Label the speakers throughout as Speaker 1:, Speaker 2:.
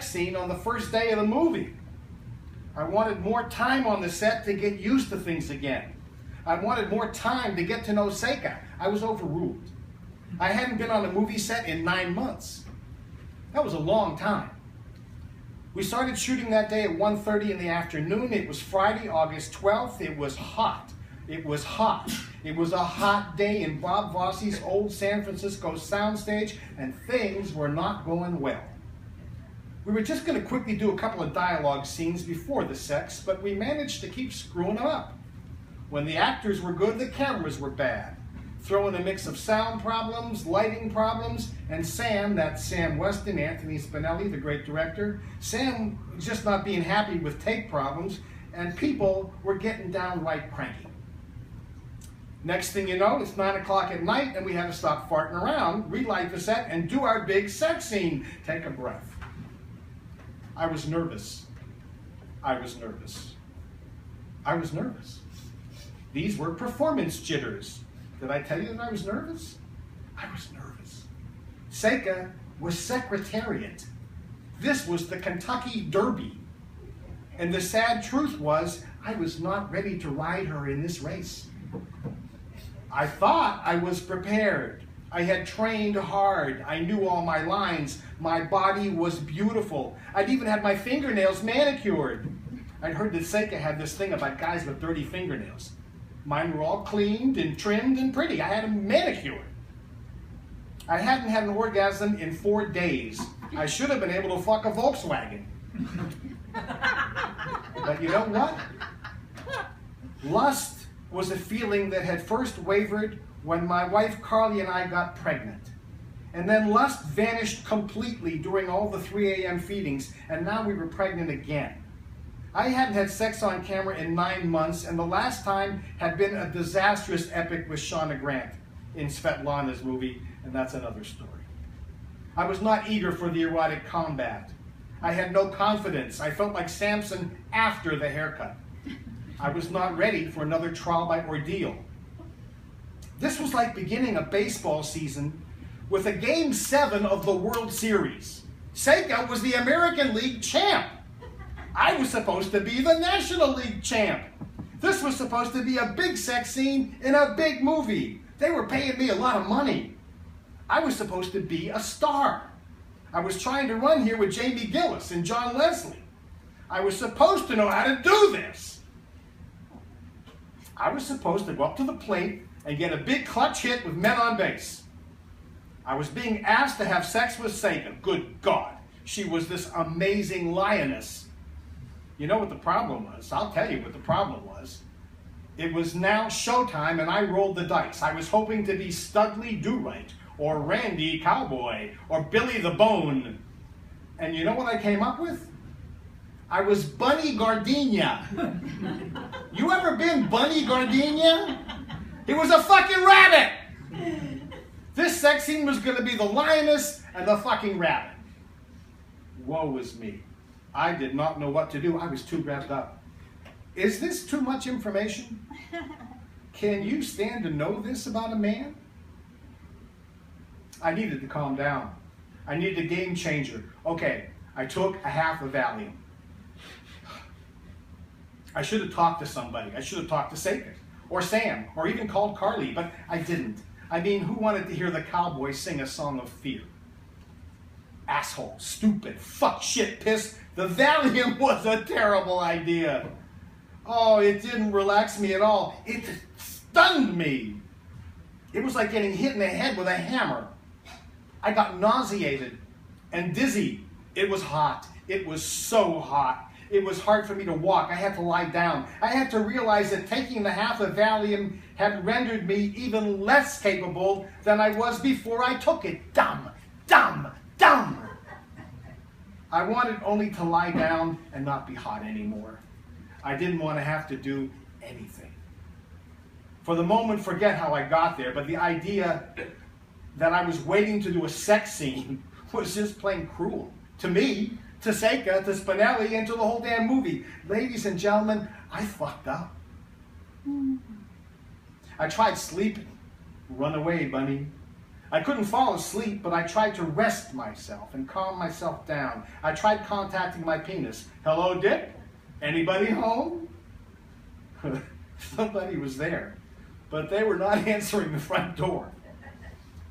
Speaker 1: sex scene on the first day of the movie. I wanted more time on the set to get used to things again. I wanted more time to get to know Seika. I was overruled. I hadn't been on a movie set in 9 months. That was a long time. We started shooting that day at 1:30 in the afternoon. It was Friday, August 12th. It was hot. It was hot. It was a hot day in Bob Fosse's old San Francisco soundstage, and things were not going well. We were just going to quickly do a couple of dialogue scenes before the sex, but we managed to keep screwing them up. When the actors were good, the cameras were bad. Throw in a mix of sound problems, lighting problems, and Sam, that's Sam Weston, Anthony Spinelli, the great director, Sam just not being happy with take problems, and people were getting downright cranky. Next thing you know, it's 9 o'clock at night, and we had to stop farting around, relight the set, and do our big sex scene. Take a breath. I was nervous. I was nervous. I was nervous. These were performance jitters. Did I tell you that I was nervous? I was nervous. Seika was Secretariat. This was the Kentucky Derby. And the sad truth was, I was not ready to ride her in this race. I thought I was prepared. I had trained hard. I knew all my lines. My body was beautiful. I'd even had my fingernails manicured. I'd heard that Seika had this thing about guys with dirty fingernails. Mine were all cleaned and trimmed and pretty. I had them manicured. I hadn't had an orgasm in 4 days. I should have been able to fuck a Volkswagen. But you know what? Lust was a feeling that had first wavered when my wife Carly and I got pregnant. And then lust vanished completely during all the 3 a.m. feedings, and now we were pregnant again. I hadn't had sex on camera in 9 months, and the last time had been a disastrous epic with Shauna Grant in Svetlana's movie, and that's another story. I was not eager for the erotic combat. I had no confidence. I felt like Samson after the haircut. I was not ready for another trial by ordeal. This was like beginning a baseball season with a Game 7 of the World Series. Seika was the American League champ. I was supposed to be the National League champ. This was supposed to be a big sex scene in a big movie. They were paying me a lot of money. I was supposed to be a star. I was trying to run here with Jamie Gillis and John Leslie. I was supposed to know how to do this. I was supposed to go up to the plate and get a big clutch hit with men on base. I was being asked to have sex with Seika. Good God, she was this amazing lioness. You know what the problem was? I'll tell you what the problem was. It was now showtime, and I rolled the dice. I was hoping to be Studley Do-Right, or Randy Cowboy, or Billy the Bone. And you know what I came up with? I was Bunny Gardenia. You ever been Bunny Gardenia? He was a fucking rabbit! This sex scene was going to be the lioness and the fucking rabbit. Woe is me. I did not know what to do. I was too wrapped up. Is this too much information? Can you stand to know this about a man? I needed to calm down. I needed a game changer. Okay, I took a half of Valium. I should have talked to somebody. I should have talked to Seika, or Sam, or even called Carly, but I didn't. I mean, who wanted to hear the cowboy sing a song of fear? Asshole, stupid, fuck, shit, piss. The Valium was a terrible idea. Oh, it didn't relax me at all. It stunned me. It was like getting hit in the head with a hammer. I got nauseated and dizzy. It was hot. It was so hot. It was hard for me to walk. I had to lie down. I had to realize that taking the half of Valium had rendered me even less capable than I was before I took it. Dumb, dumb, dumb. I wanted only to lie down and not be hot anymore. I didn't want to have to do anything. For the moment, forget how I got there, but the idea that I was waiting to do a sex scene was just plain cruel. To me, to Seika, to Spinelli, and to the whole damn movie. Ladies and gentlemen, I fucked up. I tried sleeping. Run away, bunny. I couldn't fall asleep, but I tried to rest myself and calm myself down. I tried contacting my penis. Hello, Dick? Anybody home? Somebody was there, but they were not answering the front door.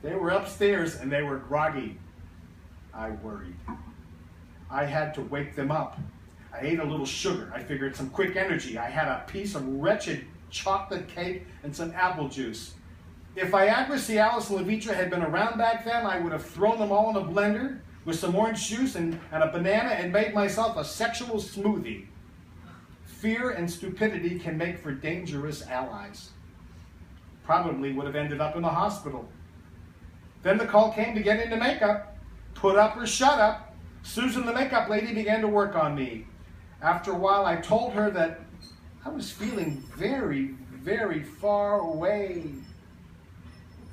Speaker 1: They were upstairs and they were groggy. I worried. I had to wake them up. I ate a little sugar. I figured some quick energy. I had a piece of wretched chocolate cake and some apple juice. If Viagra, Cialis, and Levitra had been around back then, I would have thrown them all in a blender with some orange juice and a banana and made myself a sexual smoothie. Fear and stupidity can make for dangerous allies. Probably would have ended up in the hospital. Then the call came to get into makeup. Put up or shut up. Susan, the makeup lady, began to work on me. After a while, I told her that I was feeling very, very far away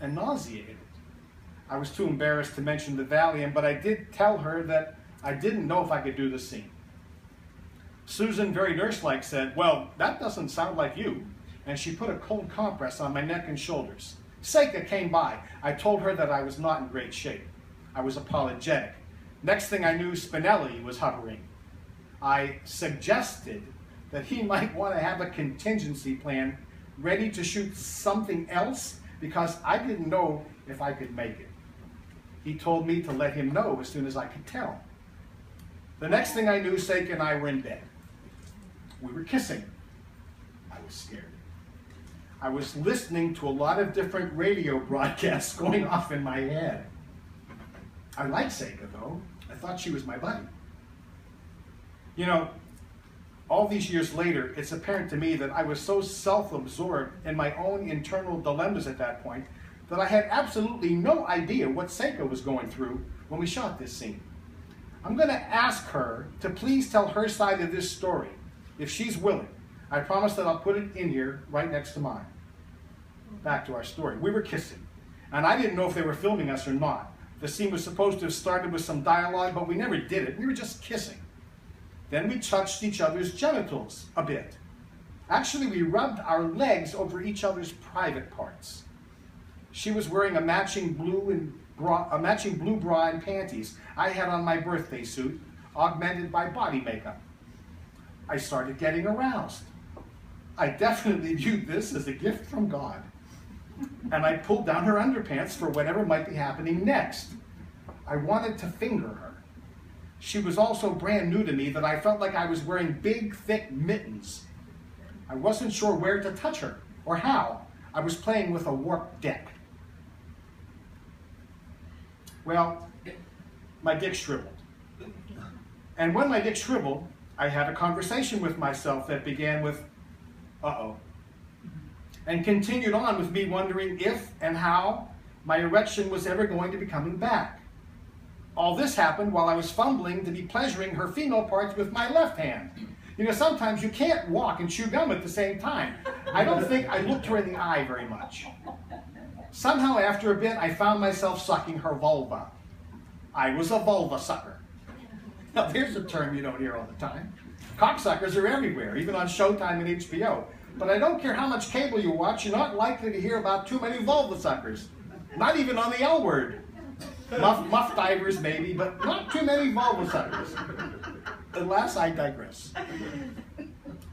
Speaker 1: and nauseated. I was too embarrassed to mention the Valium, but I did tell her that I didn't know if I could do the scene. Susan, very nurse-like, said, "Well, that doesn't sound like you." And she put a cold compress on my neck and shoulders. Seika came by. I told her that I was not in great shape. I was apologetic. Next thing I knew, Spinelli was hovering. I suggested that he might want to have a contingency plan ready to shoot something else because I didn't know if I could make it. He told me to let him know as soon as I could tell. The next thing I knew, Seika and I were in bed. We were kissing. I was scared. I was listening to a lot of different radio broadcasts going off in my head. I liked Seika, though. I thought she was my buddy. You know, all these years later, it's apparent to me that I was so self-absorbed in my own internal dilemmas at that point that I had absolutely no idea what Seika was going through when we shot this scene. I'm going to ask her to please tell her side of this story, if she's willing. I promise that I'll put it in here right next to mine. Back to our story. We were kissing, and I didn't know if they were filming us or not. The scene was supposed to have started with some dialogue, but we never did it. We were just kissing. Then we touched each other's genitals a bit. Actually, we rubbed our legs over each other's private parts. She was wearing a matching blue bra and panties. I had on my birthday suit, augmented by body makeup. I started getting aroused. I definitely viewed this as a gift from God. And I pulled down her underpants for whatever might be happening next. I wanted to finger her. She was also brand new to me that I felt like I was wearing big, thick mittens. I wasn't sure where to touch her or how. I was playing with a warped deck. Well, my dick shriveled. And when my dick shriveled, I had a conversation with myself that began with, uh-oh, and continued on with me wondering if and how my erection was ever going to be coming back. All this happened while I was fumbling to be pleasuring her female parts with my left hand. You know, sometimes you can't walk and chew gum at the same time. I don't think I looked her in the eye very much. Somehow after a bit, I found myself sucking her vulva. I was a vulva sucker. Now there's a term you don't hear all the time. Cocksuckers are everywhere, even on Showtime and HBO. But I don't care how much cable you watch, you're not likely to hear about too many vulva suckers. Not even on the L word. Muff divers maybe, but not too many vulva suckers. Alas, I digress.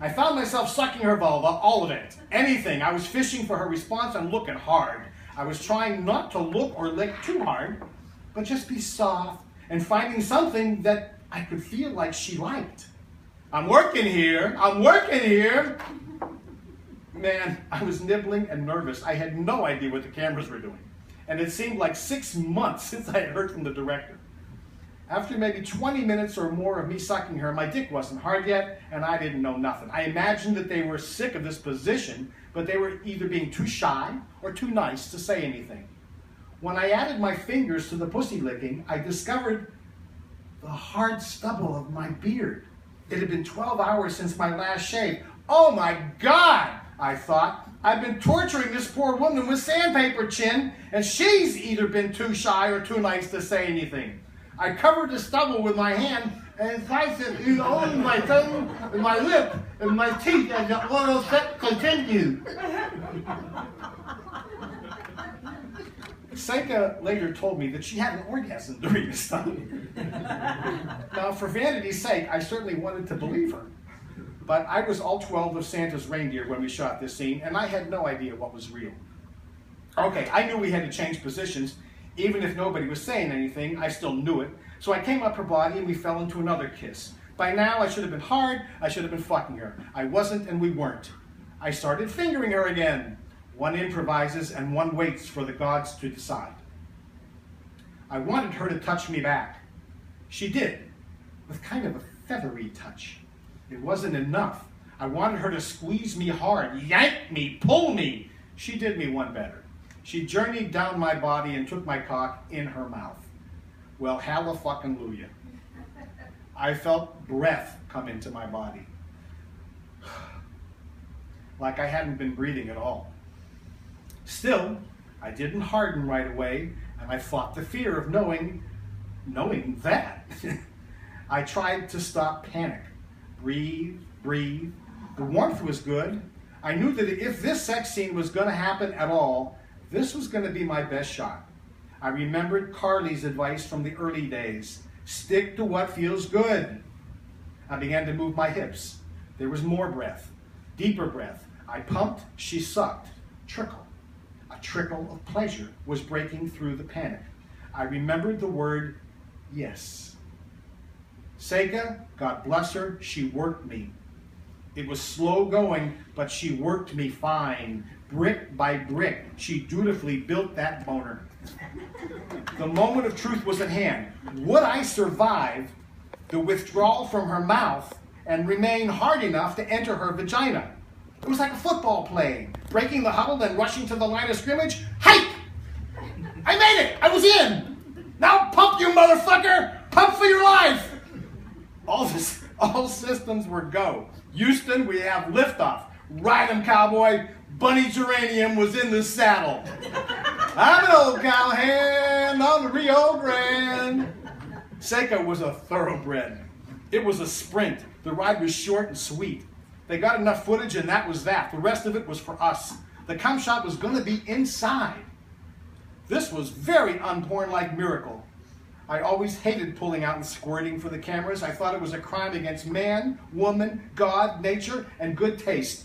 Speaker 1: I found myself sucking her vulva, all of it, anything. I was fishing for her response and looking hard. I was trying not to look or lick too hard, but just be soft and finding something that I could feel like she liked. I'm working here. Man, I was nibbling and nervous. I had no idea what the cameras were doing. And it seemed like 6 months since I had heard from the director. After maybe 20 minutes or more of me sucking her, my dick wasn't hard yet, and I didn't know nothing. I imagined that they were sick of this position, but they were either being too shy or too nice to say anything. When I added my fingers to the pussy licking, I discovered the hard stubble of my beard. It had been 12 hours since my last shave. Oh my God, I thought. I've been torturing this poor woman with sandpaper chin, and she's either been too shy or too nice to say anything. I covered the stubble with my hand and sliced it on my tongue and my lip and my teeth as the oral set continued. Seika later told me that she had an orgasm during the stunt. Now, for vanity's sake, I certainly wanted to believe her. But I was all 12 of Santa's reindeer when we shot this scene, and I had no idea what was real. Okay, I knew we had to change positions. Even if nobody was saying anything, I still knew it. So I came up her body and we fell into another kiss. By now, I should have been hard, I should have been fucking her. I wasn't and we weren't. I started fingering her again. One improvises and one waits for the gods to decide. I wanted her to touch me back. She did, with kind of a feathery touch. It wasn't enough. I wanted her to squeeze me hard, yank me, pull me. She did me one better. She journeyed down my body and took my cock in her mouth. Well, hallelujah. I felt breath come into my body. Like I hadn't been breathing at all. Still, I didn't harden right away, and I fought the fear of knowing that. I tried to stop panic. Breathe, breathe. The warmth was good. I knew that if this sex scene was going to happen at all, this was going to be my best shot. I remembered Carly's advice from the early days. Stick to what feels good. I began to move my hips. There was more breath, deeper breath. I pumped, she sucked. Trickle. A trickle of pleasure was breaking through the panic. I remembered the word yes. Seika, God bless her, she worked me. It was slow going, but she worked me fine. Brick by brick, she dutifully built that boner. The moment of truth was at hand. Would I survive the withdrawal from her mouth and remain hard enough to enter her vagina? It was like a football play. Breaking the huddle, then rushing to the line of scrimmage. Hike! I made it! I was in! Now pump, you motherfucker! Pump for your life! All systems were go. Houston, we have liftoff. Ride 'em, cowboy. Bunny Geranium was in the saddle. I'm an old cowhand on the Rio Grande. Seika was a thoroughbred. It was a sprint. The ride was short and sweet. They got enough footage and that was that. The rest of it was for us. The cum shot was going to be inside. This was very unporn-like miracle. I always hated pulling out and squirting for the cameras. I thought it was a crime against man, woman, God, nature, and good taste.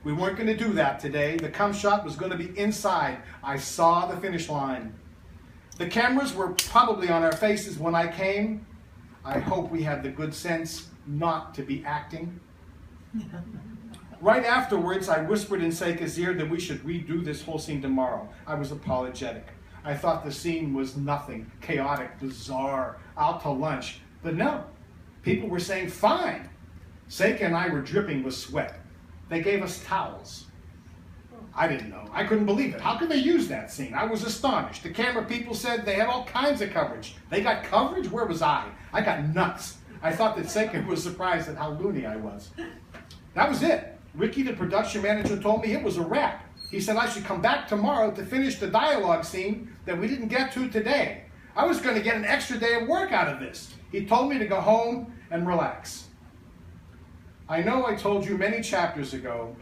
Speaker 1: We weren't going to do that today. The cum shot was going to be inside. I saw the finish line. The cameras were probably on our faces when I came. I hope we had the good sense not to be acting. Right afterwards, I whispered in Seika's ear that we should redo this whole scene tomorrow. I was apologetic. I thought the scene was nothing, chaotic, bizarre, out to lunch. But no, people were saying fine. Seika and I were dripping with sweat. They gave us towels. I didn't know. I couldn't believe it. How could they use that scene? I was astonished. The camera people said they had all kinds of coverage. They got coverage? Where was I? I got nuts. I thought that Seika was surprised at how loony I was. That was it. Ricky, the production manager, told me it was a wrap. He said I should come back tomorrow to finish the dialogue scene that we didn't get to today. I was going to get an extra day of work out of this. He told me to go home and relax. I know I told you many chapters ago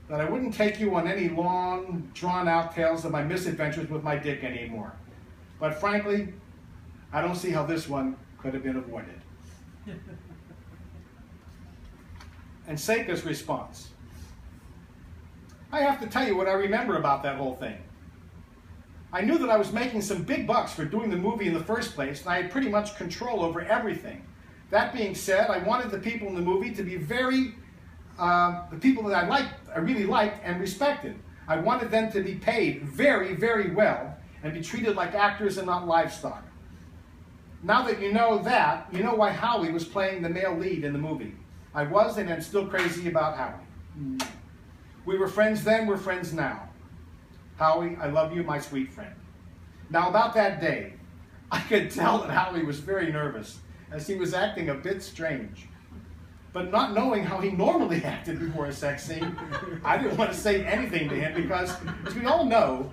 Speaker 1: that I wouldn't take you on any long, drawn-out tales of my misadventures with my dick anymore. But frankly, I don't see how this one could have been avoided. And Seika's response. I have to tell you what I remember about that whole thing. I knew that I was making some big bucks for doing the movie in the first place, and I had pretty much control over everything. That being said, I wanted the people in the movie to be the people that I really liked and respected. I wanted them to be paid very, very well and be treated like actors and not livestock. Now that you know that, you know why Howie was playing the male lead in the movie. I was and am still crazy about Howie. We were friends then, we're friends now. Howie, I love you, my sweet friend. Now about that day, I could tell that Howie was very nervous as he was acting a bit strange. But not knowing how he normally acted before a sex scene, I didn't want to say anything to him because, as we all know,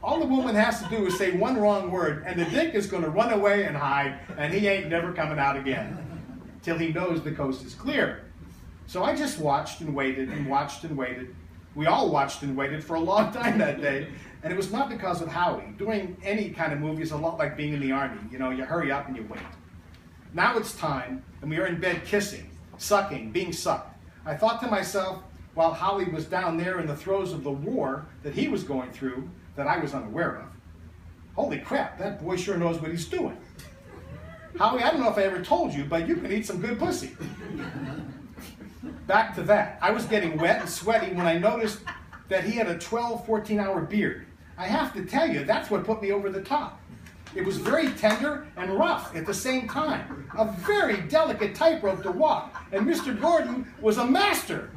Speaker 1: all the woman has to do is say one wrong word and the dick is going to run away and hide and he ain't never coming out again till he knows the coast is clear. So I just watched and waited and watched and waited. We all watched and waited for a long time that day And it was not because of Howie. Doing any kind of movie is a lot like being in the Army. You know, you hurry up and you wait. Now it's time, and we are in bed kissing, sucking, being sucked. I thought to myself, while Howie was down there in the throes of the war that he was going through, that I was unaware of, holy crap, that boy sure knows what he's doing. Howie, I don't know if I ever told you, but you can eat some good pussy. Back to that. I was getting wet and sweaty when I noticed that he had a 12, 14-hour beard. I have to tell you, that's what put me over the top. It was very tender and rough at the same time. A very delicate tightrope to walk. And Mr. Gordon was a master.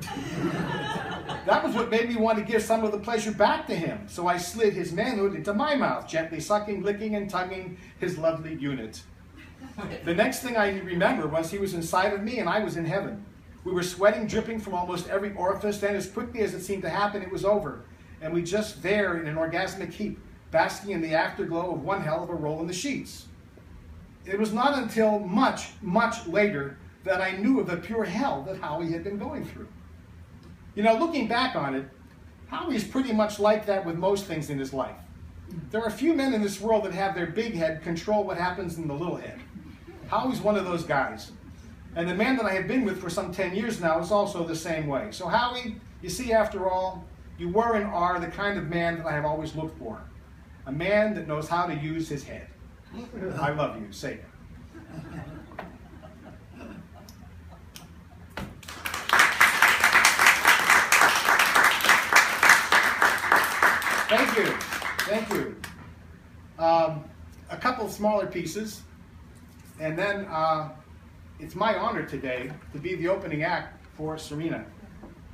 Speaker 1: That was what made me want to give some of the pleasure back to him. So I slid his manhood into my mouth, gently sucking, licking, and tugging his lovely unit. The next thing I remember was he was inside of me and I was in heaven. We were sweating, dripping from almost every orifice. Then as quickly as it seemed to happen, it was over. And we just there in an orgasmic heap, basking in the afterglow of one hell of a roll in the sheets. It was not until much, much later that I knew of the pure hell that Howie had been going through. You know, looking back on it, Howie's pretty much like that with most things in his life. There are few men in this world that have their big head control what happens in the little head. Howie's one of those guys. And the man that I have been with for some 10 years now is also the same way. So Howie, you see, after all, you were and are the kind of man that I have always looked for. A man that knows how to use his head. I love you, Sega. Thank you. Thank you. A couple of smaller pieces, and then it's my honor today to be the opening act for Serena,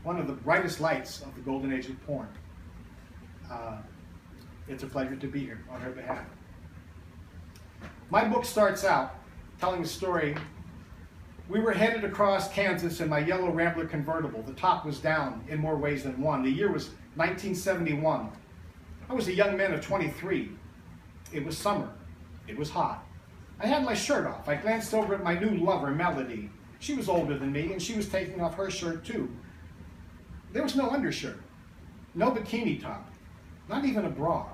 Speaker 1: one of the brightest lights of the golden age of porn. It's a pleasure to be here on her behalf. My book starts out telling a story. We were headed across Kansas in my yellow Rambler convertible. The top was down in more ways than one. The year was 1971. I was a young man of 23. It was summer. It was hot. I had my shirt off. I glanced over at my new lover, Melody. She was older than me, and she was taking off her shirt too. There was no undershirt, no bikini top, not even a bra.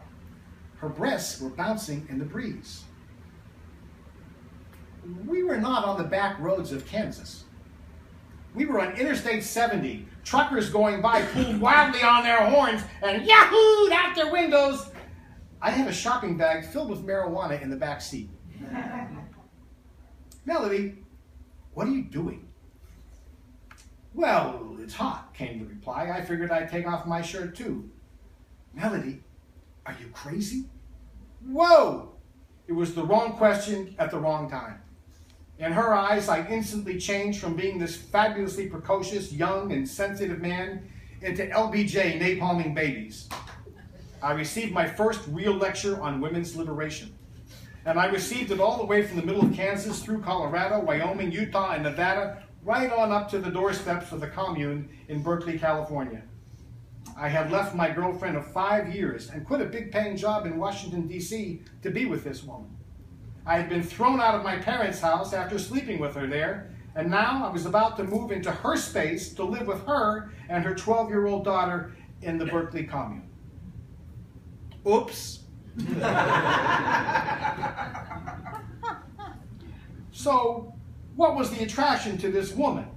Speaker 1: Her breasts were bouncing in the breeze. We were not on the back roads of Kansas. We were on Interstate 70. Truckers going by pulled wildly on their horns and yahooed out their windows. I had a shopping bag filled with marijuana in the back seat. Melody, what are you doing? Well, it's hot, came the reply. I figured I'd take off my shirt too. Melody, are you crazy? Whoa! It was the wrong question at the wrong time. In her eyes, I instantly changed from being this fabulously precocious, young, and sensitive man into LBJ napalming babies. I received my first real lecture on women's liberation. And I received it all the way from the middle of Kansas through Colorado, Wyoming, Utah, and Nevada, right on up to the doorsteps of the commune in Berkeley, California. I had left my girlfriend of 5 years and quit a big-paying job in Washington, D.C. to be with this woman. I had been thrown out of my parents' house after sleeping with her there, and now I was about to move into her space to live with her and her 12-year-old daughter in the Berkeley commune. Oops. So, what was the attraction to this woman?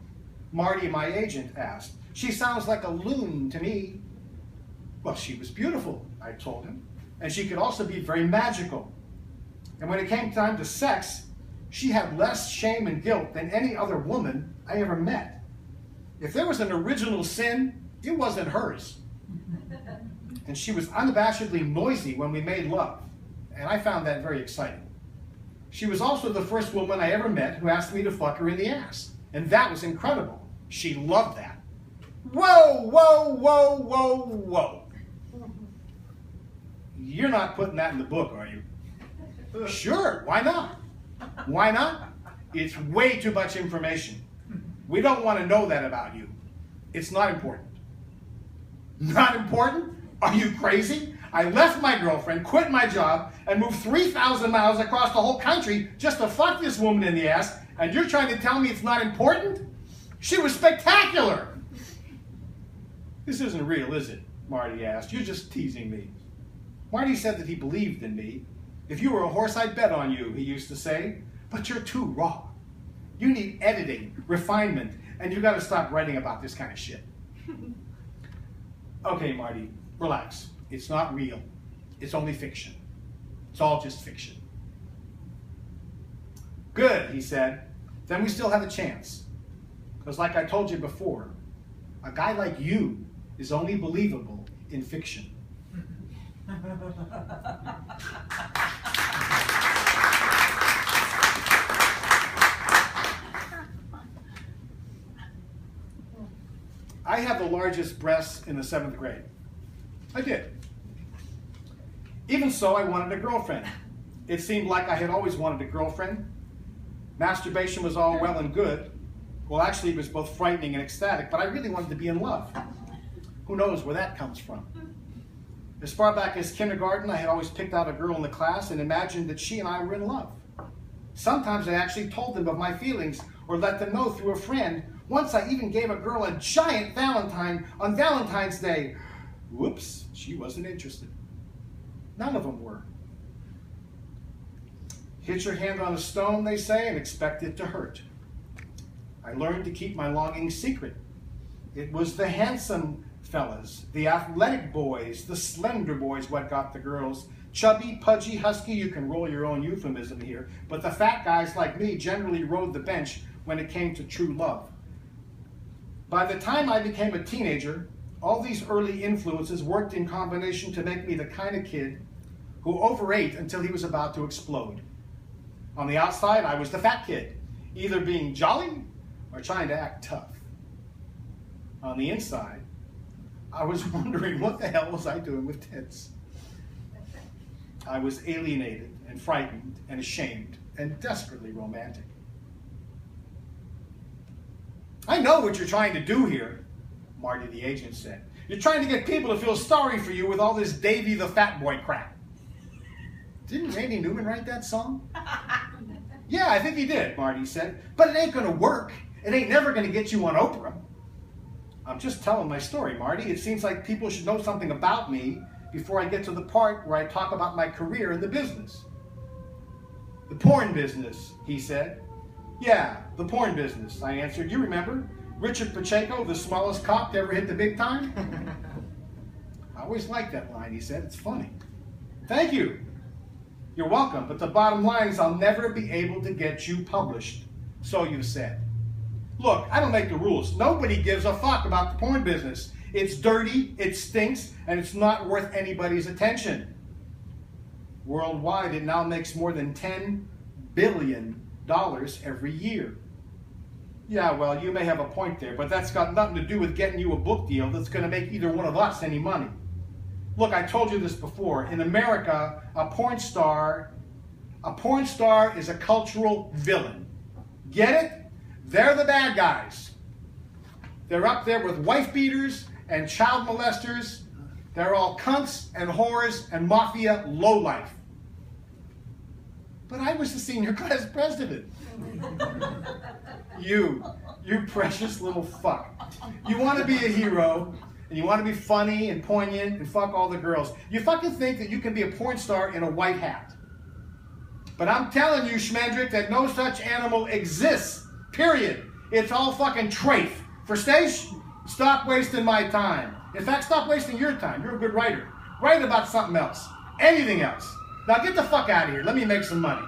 Speaker 1: Marty, my agent, asked. She sounds like a loon to me. Well, she was beautiful, I told him, and she could also be very magical. And when it came time to sex, she had less shame and guilt than any other woman I ever met. If there was an original sin, it wasn't hers. And she was unabashedly noisy when we made love, and I found that very exciting. She was also the first woman I ever met who asked me to fuck her in the ass, and that was incredible. She loved that. Whoa, whoa, whoa, whoa, whoa. You're not putting that in the book, are you? Sure, why not? Why not? It's way too much information. We don't want to know that about you. It's not important. Not important? Are you crazy? I left my girlfriend, quit my job, and moved 3,000 miles across the whole country just to fuck this woman in the ass, and you're trying to tell me it's not important? She was spectacular! This isn't real, is it? Marty asked. You're just teasing me. Marty said that he believed in me. If you were a horse, I'd bet on you, he used to say. But you're too raw. You need editing, refinement, and you got to stop writing about this kind of shit. Okay, Marty, relax. It's not real. It's only fiction. It's all just fiction. Good, he said. Then we still have a chance. Because like I told you before, a guy like you is only believable in fiction. I had the largest breasts in the 7th grade. I did. Even so, I wanted a girlfriend. It seemed like I had always wanted a girlfriend. Masturbation was all well and good. Well, actually, it was both frightening and ecstatic, but I really wanted to be in love. Who knows where that comes from? As far back as kindergarten, I had always picked out a girl in the class and imagined that she and I were in love. Sometimes I actually told them of my feelings or let them know through a friend. Once I even gave a girl a giant Valentine on Valentine's Day. Whoops, she wasn't interested. None of them were. Hit your hand on a stone, they say, and expect it to hurt. I learned to keep my longing secret. It was the handsome fellas, the athletic boys, the slender boys what got the girls. Chubby, pudgy, husky, you can roll your own euphemism here, but the fat guys like me generally rode the bench when it came to true love. By the time I became a teenager, all these early influences worked in combination to make me the kind of kid who overate until he was about to explode. On the outside, I was the fat kid, either being jolly or trying to act tough. On the inside, I was wondering what the hell was I doing with tits. I was alienated and frightened and ashamed and desperately romantic. I know what you're trying to do here, Marty the agent said. You're trying to get people to feel sorry for you with all this Davy the Fat Boy crap. Didn't Randy Newman write that song? Yeah, I think he did, Marty said. But it ain't gonna work. It ain't never gonna get you on Oprah. I'm just telling my story, Marty. It seems like people should know something about me before I get to the part where I talk about my career in the business. The porn business, he said. Yeah, the porn business, I answered. You remember? Richard Pacheco, the smallest cop to ever hit the big time? I always liked that line, he said. It's funny. Thank you. You're welcome, but the bottom line is I'll never be able to get you published. So you said. Look, I don't make the rules. Nobody gives a fuck about the porn business. It's dirty, it stinks, and it's not worth anybody's attention. Worldwide, it now makes more than $10 billion every year. Yeah, well, you may have a point there, but that's got nothing to do with getting you a book deal that's going to make either one of us any money. Look, I told you this before. In America, a porn star is a cultural villain. Get it? They're the bad guys. They're up there with wife beaters and child molesters. They're all cunts and whores and mafia lowlife. But I was the senior class president. You precious little fuck. You want to be a hero, and you want to be funny and poignant and fuck all the girls. You fucking think that you can be a porn star in a white hat. But I'm telling you, Schmendrick, that no such animal exists. Period. It's all fucking trafe. For Stace, stop wasting my time. In fact, stop wasting your time. You're a good writer. Write about something else. Anything else. Now get the fuck out of here. Let me make some money.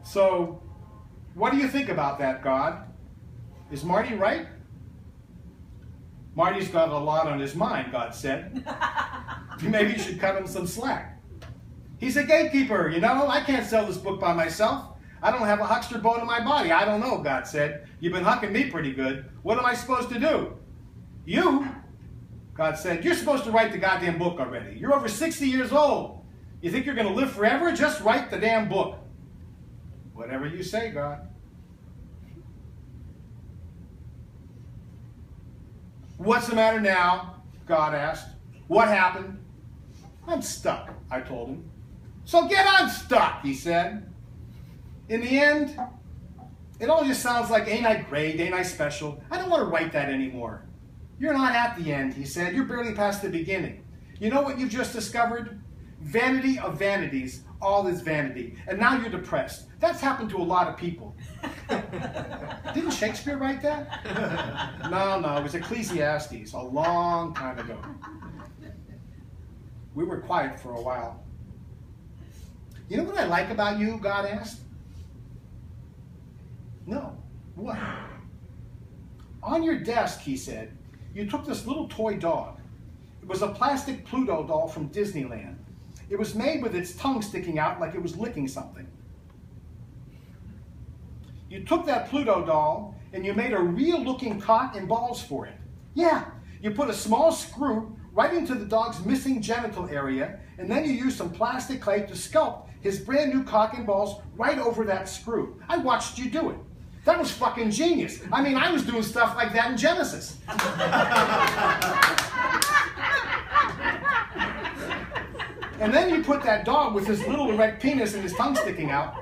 Speaker 1: So, what do you think about that, God? Is Marty right? Marty's got a lot on his mind, God said. Maybe you should cut him some slack. He's a gatekeeper, you know? I can't sell this book by myself. I don't have a huckster bone in my body. I don't know, God said. You've been hucking me pretty good. What am I supposed to do? You, God said, you're supposed to write the goddamn book already. You're over 60 years old. You think you're going to live forever? Just write the damn book. Whatever you say, God. What's the matter now? God asked. What happened? I'm stuck, I told him. So get unstuck, he said. In the end, It all just sounds like, ain't I great, ain't I special? I don't want to write that anymore. You're not at the end, he said. You're barely past the beginning. You know what you've just discovered? Vanity of vanities, all is vanity. And now you're depressed. That's happened to a lot of people. Didn't Shakespeare write that? No, it was Ecclesiastes, a long time ago. We were quiet for a while. You know what I like about you, God asked? No. What? On your desk, he said, you took this little toy dog. It was a plastic Pluto doll from Disneyland. It was made with its tongue sticking out like it was licking something. You took that Pluto doll and you made a real-looking cock and balls for it. Yeah, you put a small screw right into the dog's missing genital area, and then you used some plastic clay to sculpt his brand new cock and balls right over that screw. I watched you do it. That was fucking genius. I mean, I was doing stuff like that in Genesis. And then you put that dog with his little erect penis and his tongue sticking out,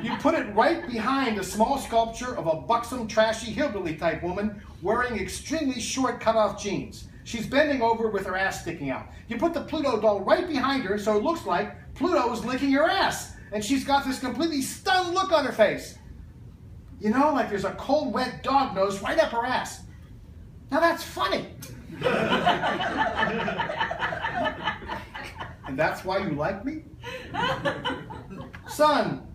Speaker 1: you put it right behind a small sculpture of a buxom, trashy, hillbilly type woman wearing extremely short cut-off jeans. She's bending over with her ass sticking out. You put the Pluto doll right behind her so it looks like Pluto's licking her ass. And she's got this completely stunned look on her face. You know, like there's a cold, wet dog nose right up her ass. Now that's funny. And that's why you like me? Son,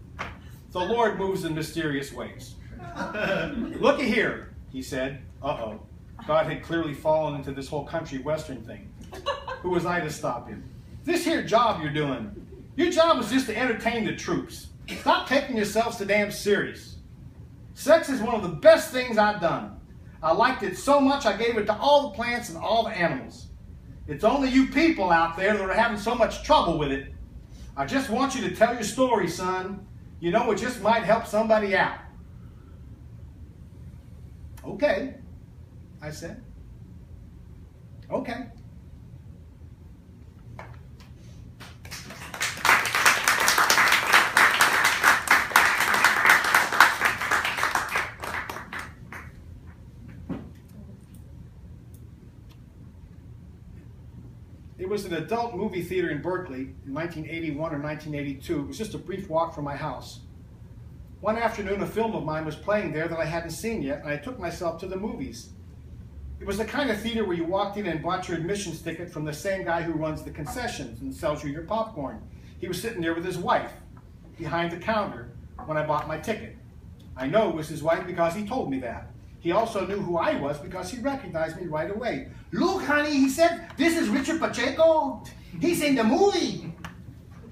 Speaker 1: the Lord moves in mysterious ways. Looky here, he said. Uh-oh. God had clearly fallen into this whole country western thing. Who was I to stop him? This here job you're doing, your job was just to entertain the troops. Stop taking yourselves so damn serious. Sex is one of the best things I've done. I liked it so much I gave it to all the plants and all the animals. It's only you people out there that are having so much trouble with it. I just want you to tell your story, son. You know, it just might help somebody out. Okay, I said. Okay. It was an adult movie theater in Berkeley in 1981 or 1982. It was just a brief walk from my house. One afternoon, a film of mine was playing there that I hadn't seen yet, and I took myself to the movies. It was the kind of theater where you walked in and bought your admissions ticket from the same guy who runs the concessions and sells you your popcorn. He was sitting there with his wife behind the counter when I bought my ticket. I know it was his wife because he told me that. He also knew who I was because he recognized me right away. Look, honey, he said, this is Richard Pacheco. He's in the movie.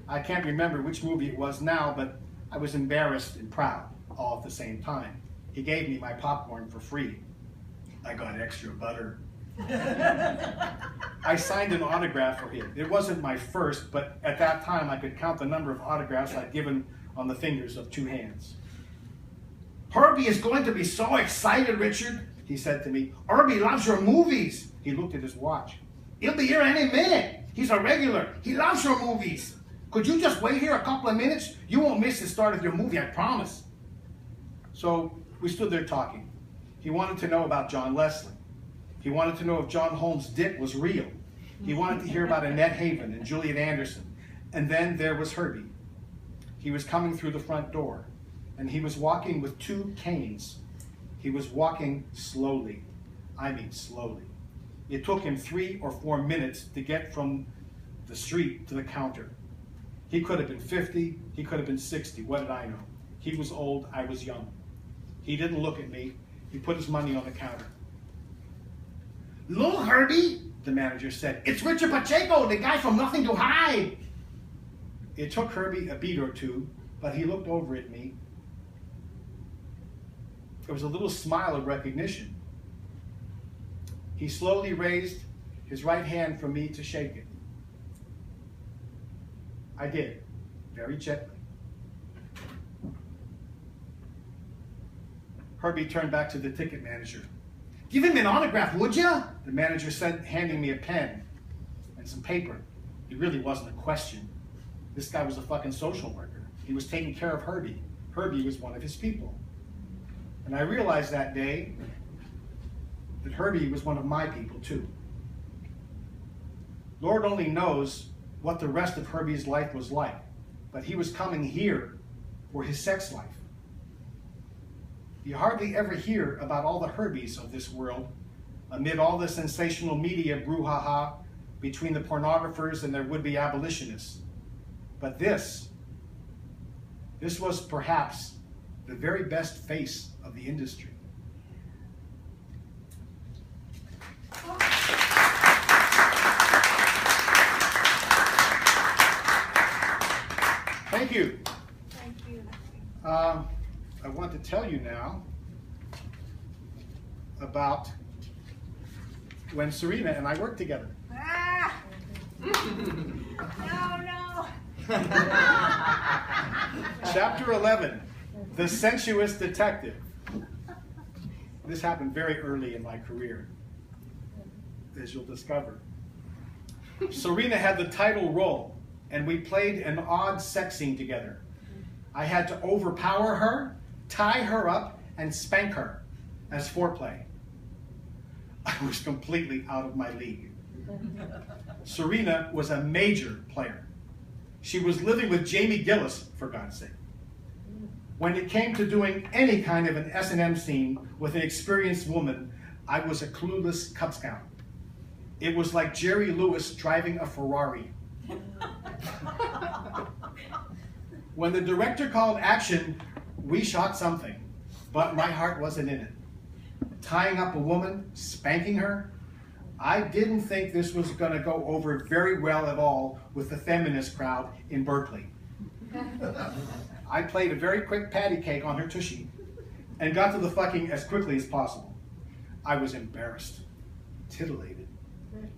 Speaker 1: I can't remember which movie it was now, but I was embarrassed and proud all at the same time. He gave me my popcorn for free. I got extra butter. I signed an autograph for him. It wasn't my first, but at that time I could count the number of autographs I'd given on the fingers of two hands. Herbie is going to be so excited, Richard, he said to me. Herbie loves your movies. He looked at his watch. He'll be here any minute. He's a regular. He loves your movies. Could you just wait here a couple of minutes? You won't miss the start of your movie, I promise. So we stood there talking. He wanted to know about John Leslie. He wanted to know if John Holmes' dick was real. He wanted to hear about Annette Haven and Juliet Anderson. And then there was Herbie. He was coming through the front door, and he was walking with two canes. He was walking slowly. I mean slowly. It took him 3 or 4 minutes to get from the street to the counter. He could have been 50, he could have been 60, what did I know? He was old, I was young. He didn't look at me. He put his money on the counter. Look, Herbie, the manager said. It's Richard Pacheco, the guy from Nothing to Hide. It took Herbie a beat or two, but he looked over at me. There was a little smile of recognition. He slowly raised his right hand for me to shake it. I did, very gently. Herbie turned back to the ticket manager. Give him an autograph, would you? The manager said, handing me a pen and some paper. It really wasn't a question. This guy was a fucking social worker. He was taking care of Herbie. Herbie was one of his people. And I realized that day that Herbie was one of my people too. Lord only knows what the rest of Herbie's life was like, but he was coming here for his sex life. You hardly ever hear about all the Herbies of this world amid all the sensational media brouhaha between the pornographers and their would-be abolitionists. But this was perhaps the very best face of the industry. Thank you.
Speaker 2: Thank you.
Speaker 1: I want to tell you now about when Serena and I worked together.
Speaker 2: Ah! No.
Speaker 1: Chapter 11, The Sensuous Detective. This happened very early in my career, as you'll discover. Serena had the title role, and we played an odd sex scene together. I had to overpower her, tie her up, and spank her as foreplay. I was completely out of my league. Serena was a major player. She was living with Jamie Gillis, for God's sake. When it came to doing any kind of an S&M scene with an experienced woman, I was a clueless Cub Scout. It was like Jerry Lewis driving a Ferrari. When the director called action, we shot something, but my heart wasn't in it. Tying up a woman, spanking her, I didn't think this was going to go over very well at all with the feminist crowd in Berkeley. I played a very quick patty cake on her tushy and got to the fucking as quickly as possible. I was embarrassed, titillated,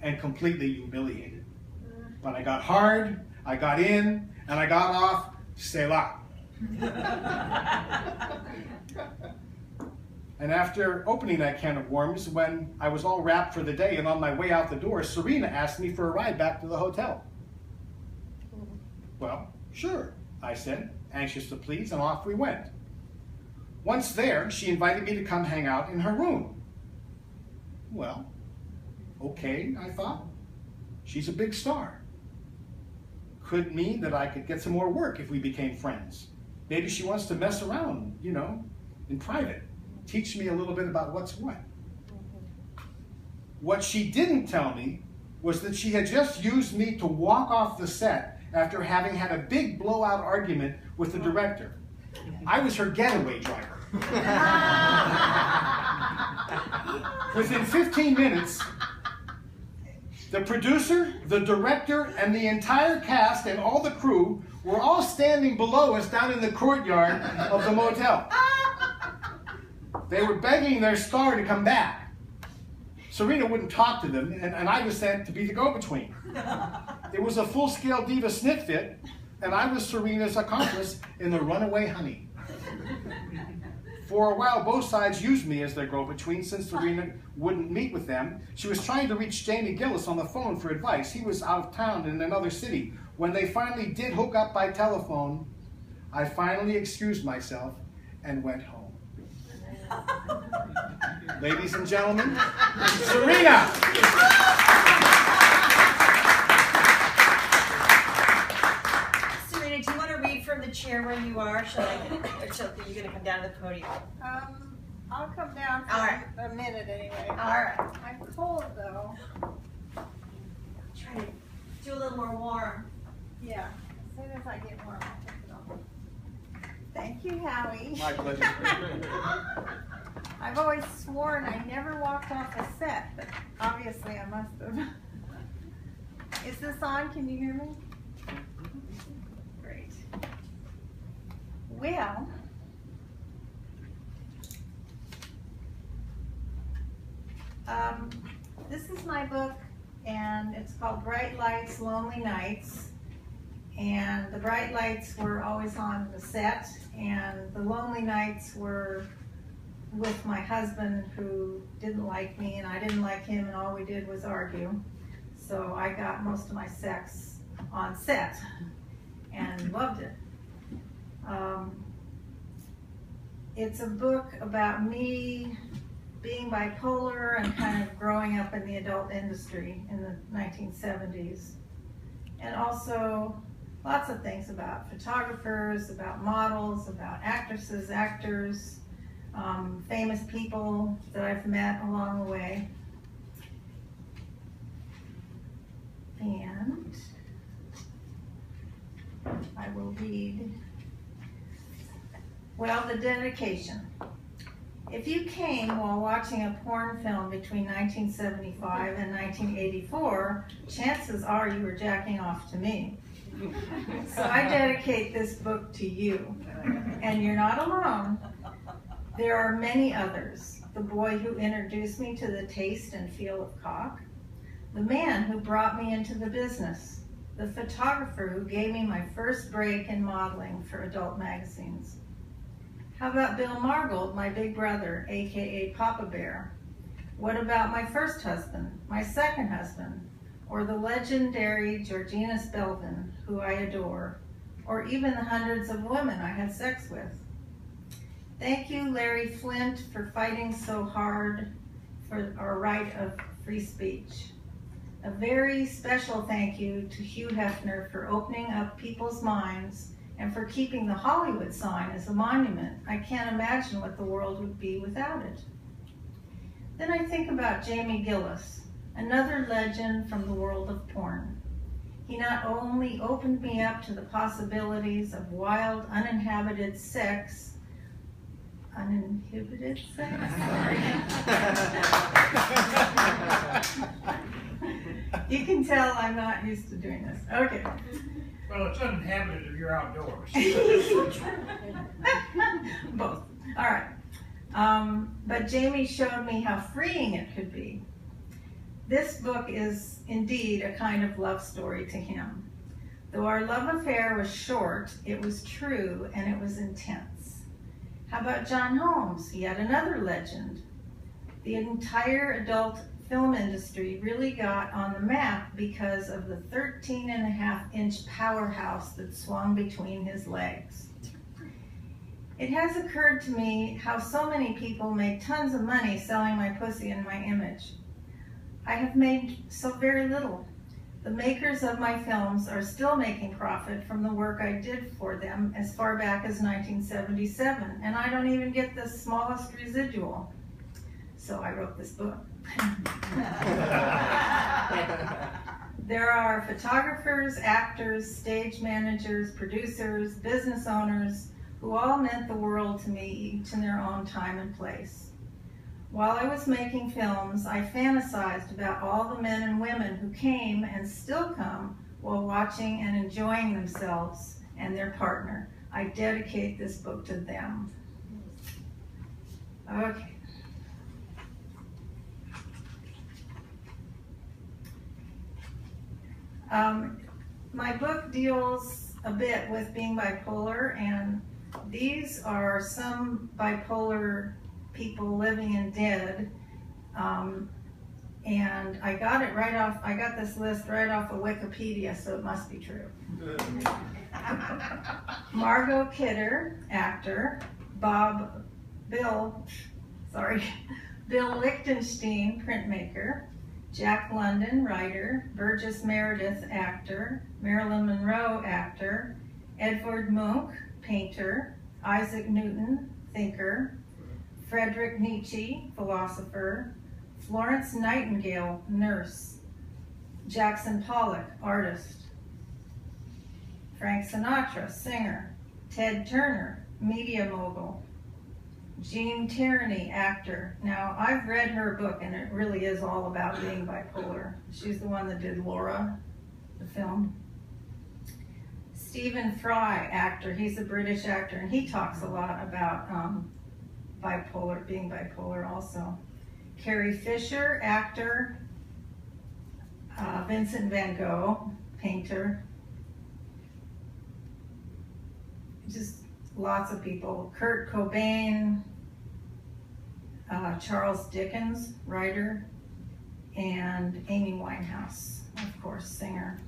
Speaker 1: and completely humiliated. But I got hard, I got in, and I got off, Selah. And after opening that can of worms, when I was all wrapped for the day and on my way out the door, Serena asked me for a ride back to the hotel. Well, sure, I said, anxious to please, and off we went. Once there, she invited me to come hang out in her room. Well, okay, I thought. She's a big star. Could mean that I could get some more work if we became friends. Maybe she wants to mess around, you know, in private. Teach me a little bit about what's what. What she didn't tell me was that she had just used me to walk off the set after having had a big blowout argument with the director. I was her getaway driver. Within 15 minutes, the producer, the director, and the entire cast and all the crew were all standing below us down in the courtyard of the motel. They were begging their star to come back. Serena wouldn't talk to them, and I was sent to be the go-between. It was a full-scale diva snit fit, and I was Serena's accomplice in the runaway honey. For a while, both sides used me as their go-between since Serena wouldn't meet with them. She was trying to reach Jamie Gillis on the phone for advice. He was out of town in another city. When they finally did hook up by telephone, I finally excused myself and went home. Ladies and gentlemen, Serena!
Speaker 3: Serena, do you want to read from the chair where you are? Or are you going to come down to the podium?
Speaker 2: I'll come down for
Speaker 3: All right.
Speaker 2: a minute anyway.
Speaker 3: All right.
Speaker 2: I'm cold though.
Speaker 3: Try to do a little more warm.
Speaker 2: Yeah. As soon as I get warm, I'll take it off. Thank you, Howie.
Speaker 1: My pleasure.
Speaker 2: I've always sworn I never walked off a set, but obviously I must have. Is this on? Can you hear me? Great. Well, this is my book, and it's called Bright Lights, Lonely Nights. And the bright lights were always on the set, and the lonely nights were with my husband, who didn't like me and I didn't like him, and all we did was argue. So I got most of my sex on set and loved it. It's a book about me being bipolar and kind of growing up in the adult industry in the 1970s. And also lots of things about photographers, about models, about actresses, actors, famous people that I've met along the way. And I will read, well, the dedication. If you came while watching a porn film between 1975 and 1984, chances are you were jacking off to me. So I dedicate this book to you. And you're not alone. There are many others. The boy who introduced me to the taste and feel of cock. The man who brought me into the business. The photographer who gave me my first break in modeling for adult magazines. How about Bill Margold, my big brother, aka Papa Bear? What about my first husband, my second husband, or the legendary Georgina Spelvin, who I adore, or even the hundreds of women I had sex with? Thank you, Larry Flint, for fighting so hard for our right of free speech. A very special thank you to Hugh Hefner for opening up people's minds and for keeping the Hollywood sign as a monument. I can't imagine what the world would be without it. Then I think about Jamie Gillis, another legend from the world of porn. He not only opened me up to the possibilities of wild, uninhibited sex, sorry. You can tell I'm not used to doing this. Okay.
Speaker 4: Well, it's uninhabited if you're outdoors.
Speaker 2: Both. All right. But Jamie showed me how freeing it could be. This book is indeed a kind of love story to him. Though our love affair was short, it was true and it was intense. How about John Holmes, yet another legend? The entire adult film industry really got on the map because of the 13.5-inch powerhouse that swung between his legs. It has occurred to me how so many people make tons of money selling my pussy and my image. I have made so very little. The makers of my films are still making profit from the work I did for them as far back as 1977, and I don't even get the smallest residual. So I wrote this book. There are photographers, actors, stage managers, producers, business owners who all meant the world to me, each in their own time and place. While I was making films, I fantasized about all the men and women who came and still come while watching and enjoying themselves and their partner. I dedicate this book to them. Okay. My book deals a bit with being bipolar, and these are some bipolar people living and dead. And I got this list right off of Wikipedia, so it must be true. Margot Kidder, actor. Bill Lichtenstein, printmaker. Jack London, writer. Burgess Meredith, actor. Marilyn Monroe, actor. Edvard Munch, painter. Isaac Newton, thinker. Friedrich Nietzsche, philosopher. Florence Nightingale, nurse. Jackson Pollock, artist. Frank Sinatra, singer. Ted Turner, media mogul. Jean Tierney, actor. Now, I've read her book, and it really is all about being bipolar. She's the one that did Laura, the film. Stephen Fry, actor. He's a British actor, and he talks a lot about being bipolar also. Carrie Fisher, actor. Vincent van Gogh, painter. Just lots of people. Kurt Cobain, Charles Dickens, writer, and Amy Winehouse, of course, singer.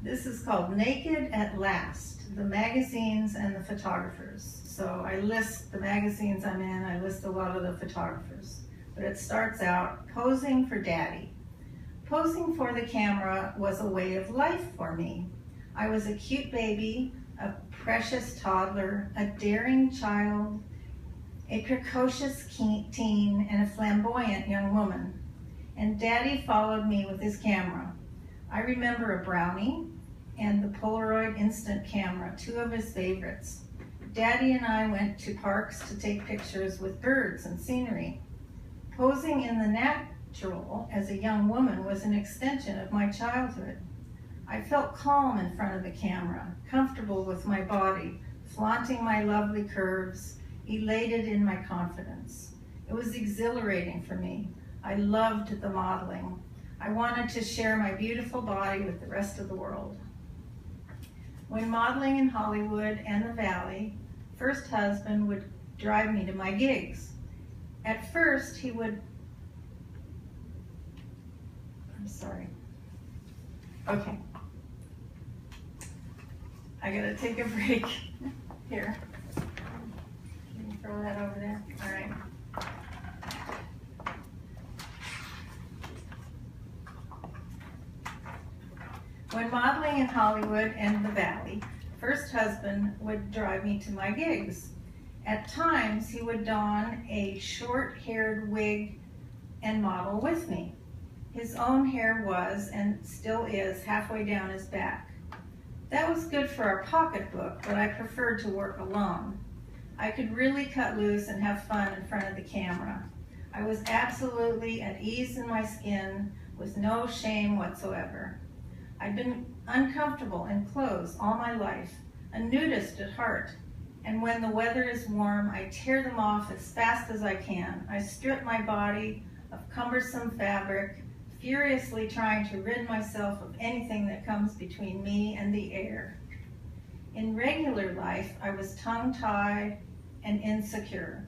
Speaker 2: This is called Naked at Last, the magazines and the photographers. So I list the magazines I'm in, I list a lot of the photographers. But it starts out, posing for daddy. Posing for the camera was a way of life for me. I was a cute baby, a precious toddler, a daring child, a precocious teen, and a flamboyant young woman. And daddy followed me with his camera. I remember a Brownie and the Polaroid instant camera, two of his favorites. Daddy and I went to parks to take pictures with birds and scenery. Posing in the natural as a young woman was an extension of my childhood. I felt calm in front of the camera, comfortable with my body, flaunting my lovely curves, elated in my confidence. It was exhilarating for me. I loved the modeling. I wanted to share my beautiful body with the rest of the world. When modeling in Hollywood and the Valley, first husband would drive me to my gigs. At first, he would, Okay. I gotta take a break. Here. Can you throw that over there? All right. When modeling in Hollywood and the Valley, first husband would drive me to my gigs. At times, he would don a short-haired wig and model with me. His own hair was, and still is, halfway down his back. That was good for our pocketbook, but I preferred to work alone. I could really cut loose and have fun in front of the camera. I was absolutely at ease in my skin, with no shame whatsoever. I'd been uncomfortable in clothes all my life, a nudist at heart, and when the weather is warm, I tear them off as fast as I can. I strip my body of cumbersome fabric, furiously trying to rid myself of anything that comes between me and the air. In regular life, I was tongue-tied and insecure,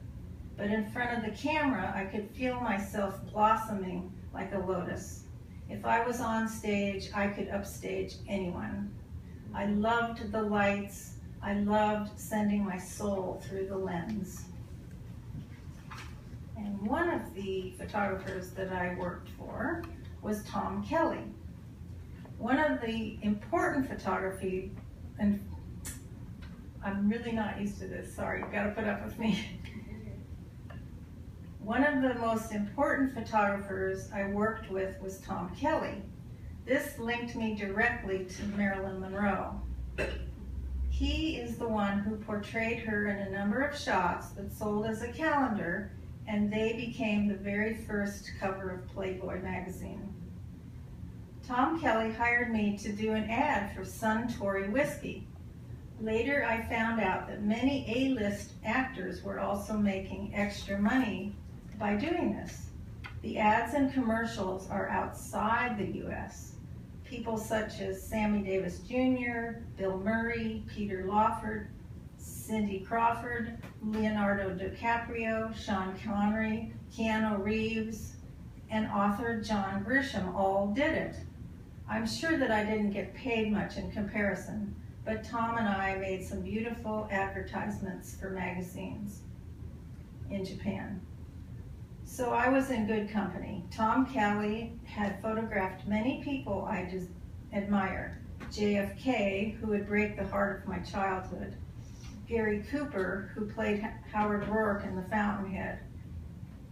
Speaker 2: but in front of the camera, I could feel myself blossoming like a lotus. If I was on stage, I could upstage anyone. I loved the lights. I loved sending my soul through the lens. And one of the photographers that I worked for was Tom Kelly. One of the important photography, and I'm really not used to this, sorry, you've got to put up with me. One of the most important photographers I worked with was Tom Kelly. This linked me directly to Marilyn Monroe. He is the one who portrayed her in a number of shots that sold as a calendar, and they became the very first cover of Playboy magazine. Tom Kelly hired me to do an ad for Suntory whiskey. Later, I found out that many A-list actors were also making extra money by doing this. The ads and commercials are outside the U.S. People such as Sammy Davis Jr., Bill Murray, Peter Lawford, Cindy Crawford, Leonardo DiCaprio, Sean Connery, Keanu Reeves, and author John Grisham all did it. I'm sure that I didn't get paid much in comparison, but Tom and I made some beautiful advertisements for magazines in Japan. So I was in good company. Tom Kelly had photographed many people I just admire. JFK, who would break the heart of my childhood. Gary Cooper, who played Howard Rourke in The Fountainhead.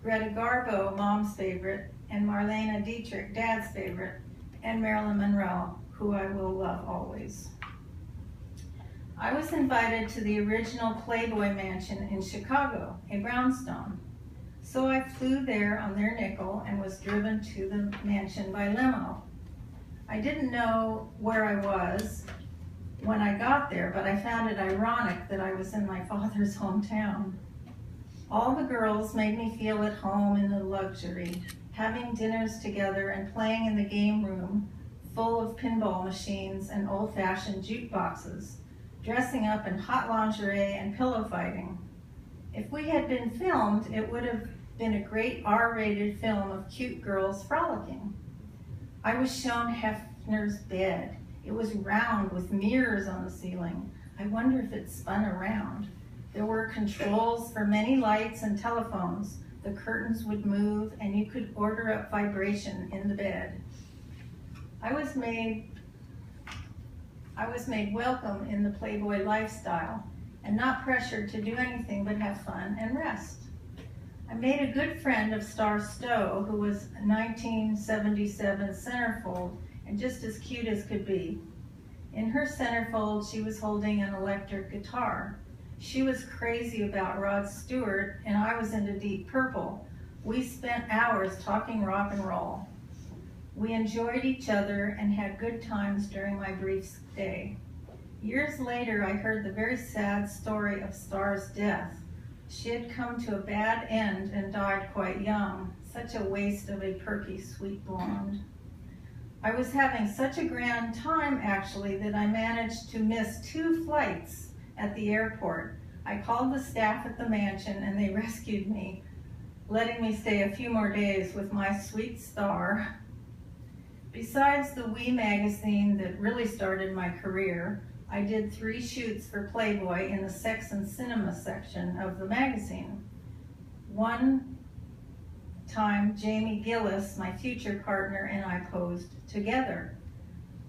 Speaker 2: Greta Garbo, Mom's favorite, and Marlene Dietrich, Dad's favorite, and Marilyn Monroe, who I will love always. I was invited to the original Playboy Mansion in Chicago, a brownstone. So I flew there on their nickel and was driven to the mansion by limo. I didn't know where I was when I got there, but I found it ironic that I was in my father's hometown. All the girls made me feel at home in the luxury, having dinners together and playing in the game room full of pinball machines and old-fashioned jukeboxes, dressing up in hot lingerie and pillow fighting. If we had been filmed, it would have been a great R-rated film of cute girls frolicking. I was shown Hefner's bed It was round with mirrors on the ceiling. I wonder if it spun around. There were controls for many lights and telephones. The curtains would move and you could order up vibration in the bed. I was made welcome in the Playboy lifestyle and not pressured to do anything but have fun and rest. I made a good friend of Star Stowe, who was a 1977 centerfold and just as cute as could be. In her centerfold, she was holding an electric guitar. She was crazy about Rod Stewart, and I was into Deep Purple. We spent hours talking rock and roll. We enjoyed each other and had good times during my brief stay. Years later, I heard the very sad story of Star's death. She had come to a bad end and died quite young. Such a waste of a perky, sweet blonde. I was having such a grand time, actually, that I managed to miss 2 flights at the airport. I called the staff at the mansion and they rescued me, letting me stay a few more days with my sweet Star. Besides the Wee magazine that really started my career, I did 3 shoots for Playboy in the sex and cinema section of the magazine. One time, Jamie Gillis, my future partner, and I posed together.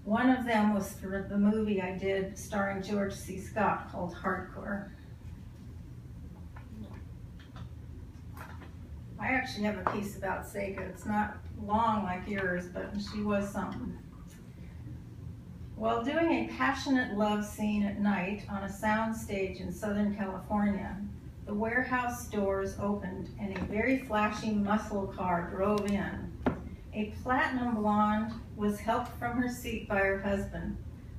Speaker 2: One of them was for the movie I did starring George C. Scott called Hardcore. I actually have a piece about Seika. It's not long like yours, but she was something. While doing a passionate love scene at night on a sound stage in Southern California, the warehouse doors opened and a very flashy muscle car drove in. A platinum blonde was helped from her seat by her husband.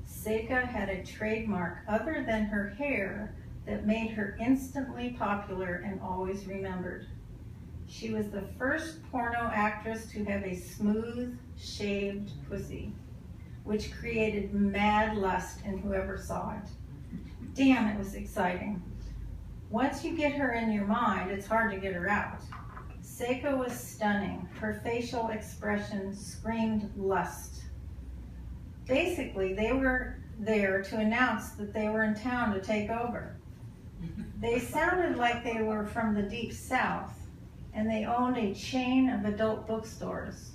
Speaker 2: Seika had a trademark other than her hair that made her instantly popular and always remembered. She was the first porno actress to have a smooth, shaved pussy, which created mad lust in whoever saw it. Damn, it was exciting. Once you get her in your mind, it's hard to get her out. Seika was stunning. Her facial expression screamed lust. Basically, they were there to announce that they were in town to take over. They sounded like they were from the deep south, and they owned a chain of adult bookstores.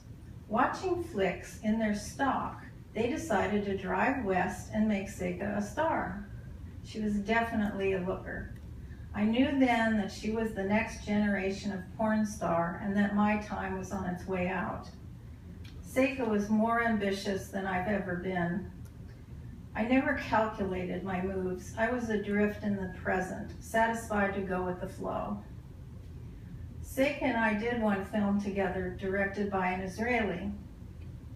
Speaker 2: Watching flicks in their stock, they decided to drive west and make Seika a star. She was definitely a looker. I knew then that she was the next generation of porn star and that my time was on its way out. Seika was more ambitious than I've ever been. I never calculated my moves. I was adrift in the present, satisfied to go with the flow. Seika and I did one film together, directed by an Israeli.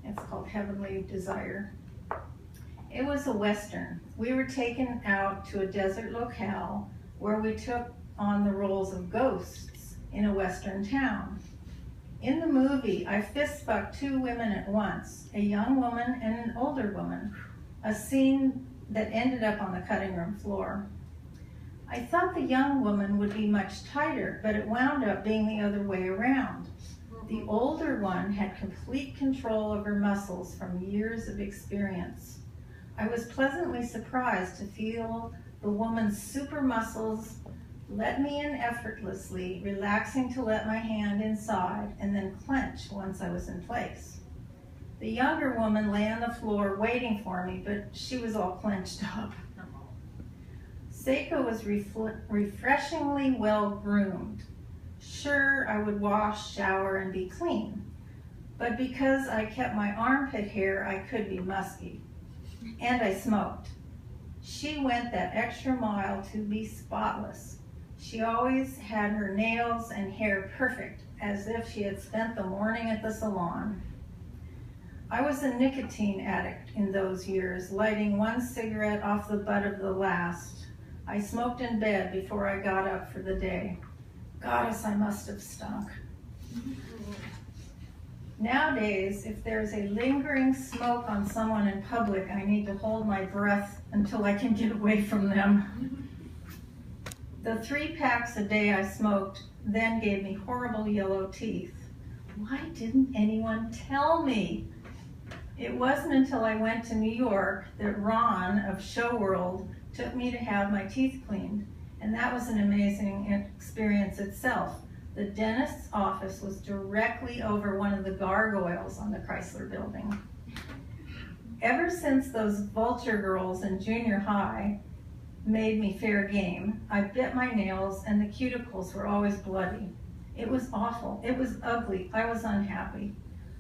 Speaker 2: It's called Heavenly Desire. It was a Western. We were taken out to a desert locale where we took on the roles of ghosts in a Western town. In the movie, I fist-fucked 2 women at once, a young woman and an older woman, a scene that ended up on the cutting room floor. I thought the young woman would be much tighter, but it wound up being the other way around. The older one had complete control of her muscles from years of experience. I was pleasantly surprised to feel the woman's super muscles let me in effortlessly, relaxing to let my hand inside and then clench once I was in place. The younger woman lay on the floor waiting for me, but she was all clenched up. Seika was refreshingly well groomed. Sure, I would wash, shower, and be clean, but because I kept my armpit hair, I could be musky. And I smoked. She went that extra mile to be spotless. She always had her nails and hair perfect, as if she had spent the morning at the salon. I was a nicotine addict in those years, lighting one cigarette off the butt of the last. I smoked in bed before I got up for the day. Goddess, I must have stunk. Nowadays, if there's a lingering smoke on someone in public, I need to hold my breath until I can get away from them. The 3 packs a day I smoked then gave me horrible yellow teeth. Why didn't anyone tell me? It wasn't until I went to New York that Ron of Show World took me to have my teeth cleaned, and that was an amazing experience itself. The dentist's office was directly over one of the gargoyles on the Chrysler Building. Ever since those vulture girls in junior high made me fair game, I bit my nails and the cuticles were always bloody. It was awful. It was ugly. I was unhappy.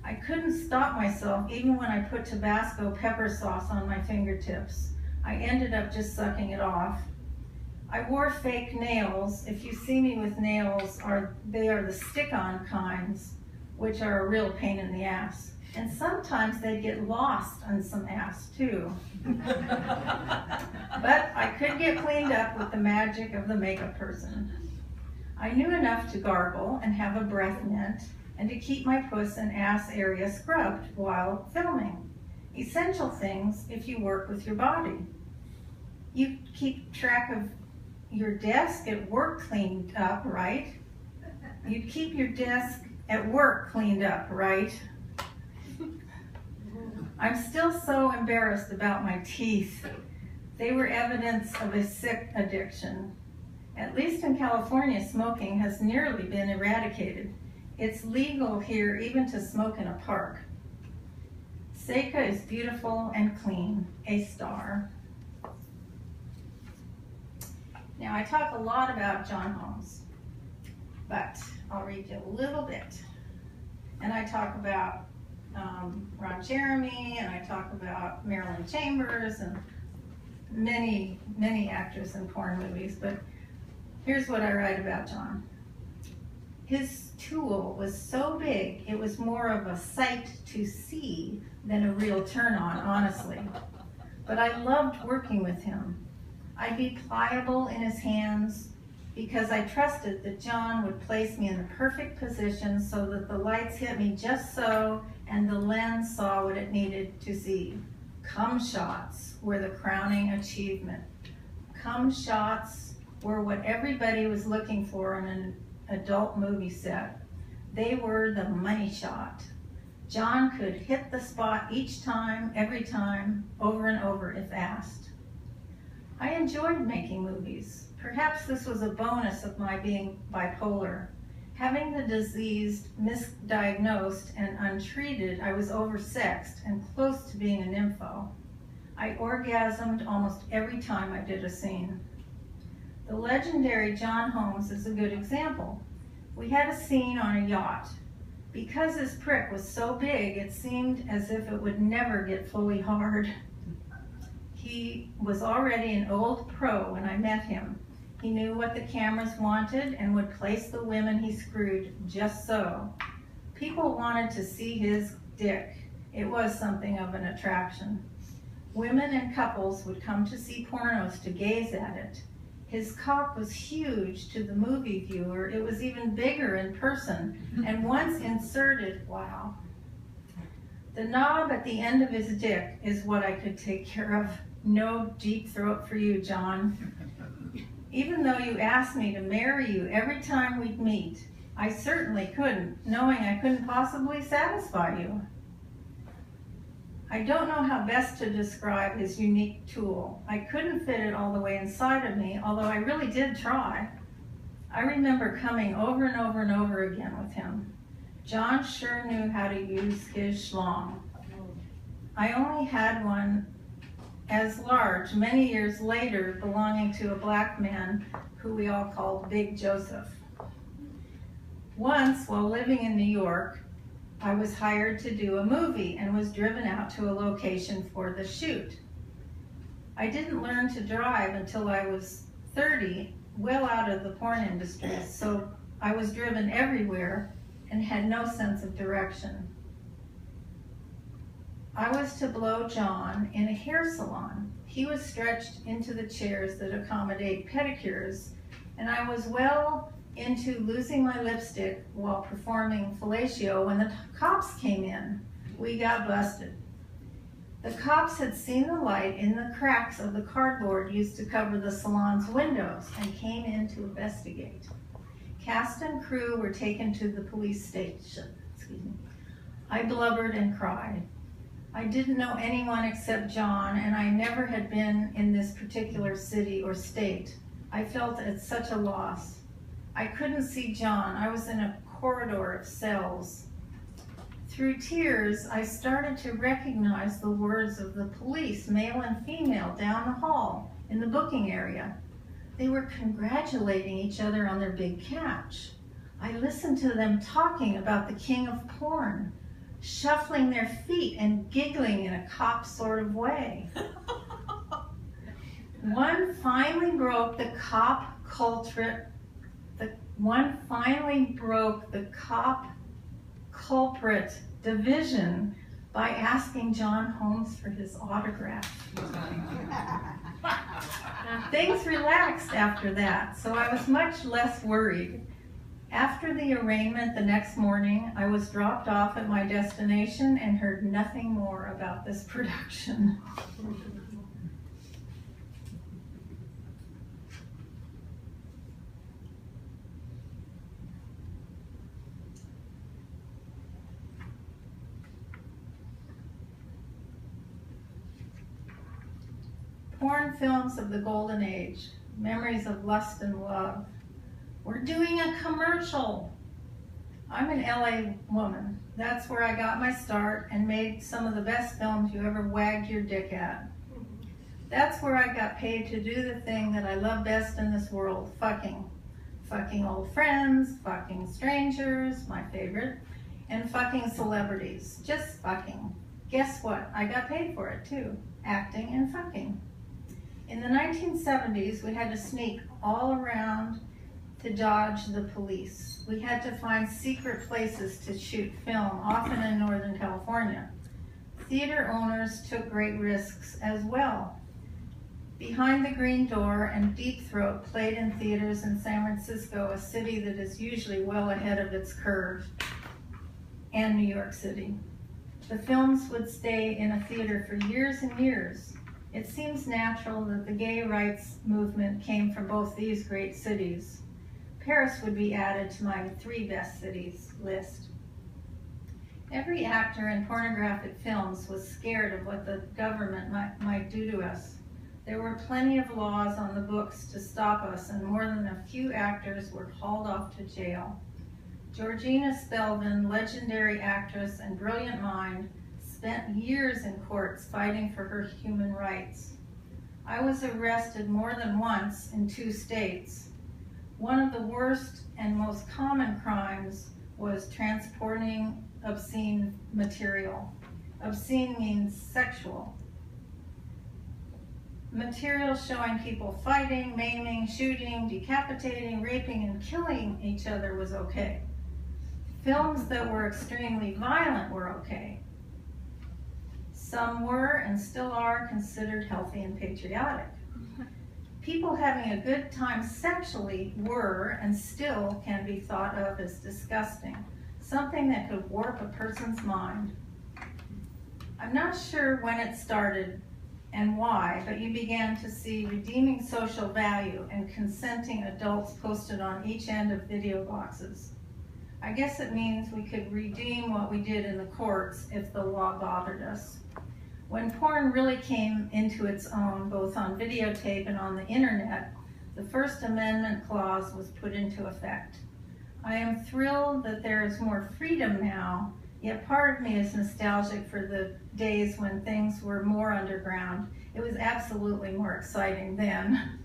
Speaker 2: I couldn't stop myself even when I put Tabasco pepper sauce on my fingertips. I ended up just sucking it off. I wore fake nails. If you see me with nails, they are the stick-on kinds, which are a real pain in the ass. And sometimes they get lost on some ass too. But I could get cleaned up with the magic of the makeup person. I knew enough to gargle and have a breath mint and to keep my puss and ass area scrubbed while filming. Essential things if you work with your body. You keep track of your desk at work cleaned up, right? You keep your desk at work cleaned up, right? I'm still so embarrassed about my teeth. They were evidence of a sick addiction. At least in California, smoking has nearly been eradicated. It's legal here even to smoke in a park. Seika is beautiful and clean, a star. Now I talk a lot about John Holmes, but I'll read you a little bit. And I talk about Ron Jeremy, and I talk about Marilyn Chambers, and many, many actors in porn movies, but here's what I write about John. His tool was so big, it was more of a sight to see than a real turn on, honestly. But I loved working with him. I'd be pliable in his hands because I trusted that John would place me in the perfect position so that the lights hit me just so and the lens saw what it needed to see. Cum shots were the crowning achievement. Cum shots were what everybody was looking for in an adult movie set. They were the money shot. John could hit the spot each time, every time, over and over if asked. I enjoyed making movies. Perhaps this was a bonus of my being bipolar. Having the disease misdiagnosed and untreated, I was oversexed and close to being a nympho. I orgasmed almost every time I did a scene. The legendary John Holmes is a good example. We had a scene on a yacht. Because his prick was so big, it seemed as if it would never get fully hard. He was already an old pro when I met him. He knew what the cameras wanted and would place the women he screwed just so. People wanted to see his dick. It was something of an attraction. Women and couples would come to see pornos to gaze at it. His cock was huge to the movie viewer. It was even bigger in person. And once inserted, wow. The knob at the end of his dick is what I could take care of. No deep throat for you, John. Even though you asked me to marry you every time we'd meet, I certainly couldn't, knowing I couldn't possibly satisfy you. I don't know how best to describe his unique tool. I couldn't fit it all the way inside of me, although I really did try. I remember coming over and over and over again with him. John sure knew how to use his schlong. I only had one as large many years later, belonging to a black man who we all called Big Joseph. Once, while living in New York, I was hired to do a movie and was driven out to a location for the shoot. I didn't learn to drive until I was 30, well out of the porn industry, so I was driven everywhere and had no sense of direction. I was to blow John in a hair salon. He was stretched into the chairs that accommodate pedicures, and I was well into losing my lipstick while performing fellatio when the cops came in. We got busted. The cops had seen the light in the cracks of the cardboard used to cover the salon's windows and came in to investigate. Cast and crew were taken to the police station. I blubbered and cried. I didn't know anyone except John, and I never had been in this particular city or state. I felt at such a loss. I couldn't see John. I was in a corridor of cells. Through tears, I started to recognize the words of the police, male and female, down the hall in the booking area. They were congratulating each other on their big catch. I listened to them talking about the king of porn, shuffling their feet and giggling in a cop sort of way. One finally broke the cop culprit division by asking John Holmes for his autograph. Things relaxed after that, so I was much less worried. After the arraignment the next morning, I was dropped off at my destination and heard nothing more about this production. Porn films of the golden age, memories of lust and love. We're doing a commercial. I'm an LA woman. That's where I got my start and made some of the best films you ever wagged your dick at. That's where I got paid to do the thing that I love best in this world, fucking. Fucking old friends, fucking strangers, my favorite, and fucking celebrities. Just fucking. Guess what? I got paid for it too. Acting and fucking. In the 1970s, we had to sneak all around to dodge the police. We had to find secret places to shoot film, often in Northern California. Theater owners took great risks as well. Behind the Green Door and Deep Throat played in theaters in San Francisco, a city that is usually well ahead of its curve, and New York City. The films would stay in a theater for years and years. It seems natural that the gay rights movement came from both these great cities. Paris would be added to my 3 best cities list. Every actor in pornographic films was scared of what the government might do to us. There were plenty of laws on the books to stop us, and more than a few actors were hauled off to jail. Georgina Spelvin, legendary actress and brilliant mind, spent years in courts fighting for her human rights. I was arrested more than once in 2 states. One of the worst and most common crimes was transporting obscene material. Obscene means sexual. Material showing people fighting, maiming, shooting, decapitating, raping, and killing each other was okay. Films that were extremely violent were okay. Some were, and still are, considered healthy and patriotic. People having a good time sexually were, and still can be thought of as disgusting, something that could warp a person's mind. I'm not sure when it started and why, but you began to see redeeming social value and consenting adults posted on each end of video boxes. I guess it means we could redeem what we did in the courts if the law bothered us. When porn really came into its own, both on videotape and on the internet, the First Amendment clause was put into effect. I am thrilled that there is more freedom now, yet part of me is nostalgic for the days when things were more underground. It was absolutely more exciting then.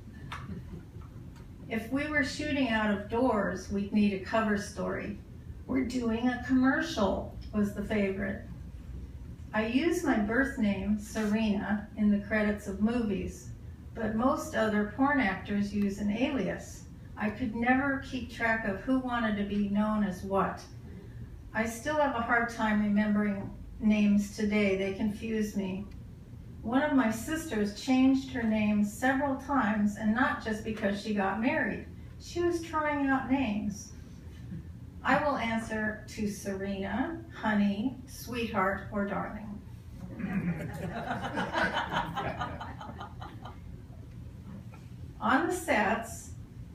Speaker 2: If we were shooting out of doors, we'd need a cover story. We're doing a commercial was the favorite. I use my birth name, Serena, in the credits of movies, but most other porn actors use an alias. I could never keep track of who wanted to be known as what. I still have a hard time remembering names today. They confuse me. One of my sisters changed her name several times, and not just because she got married. She was trying out names. I will answer to Serena, honey, sweetheart, or darling. On the sets,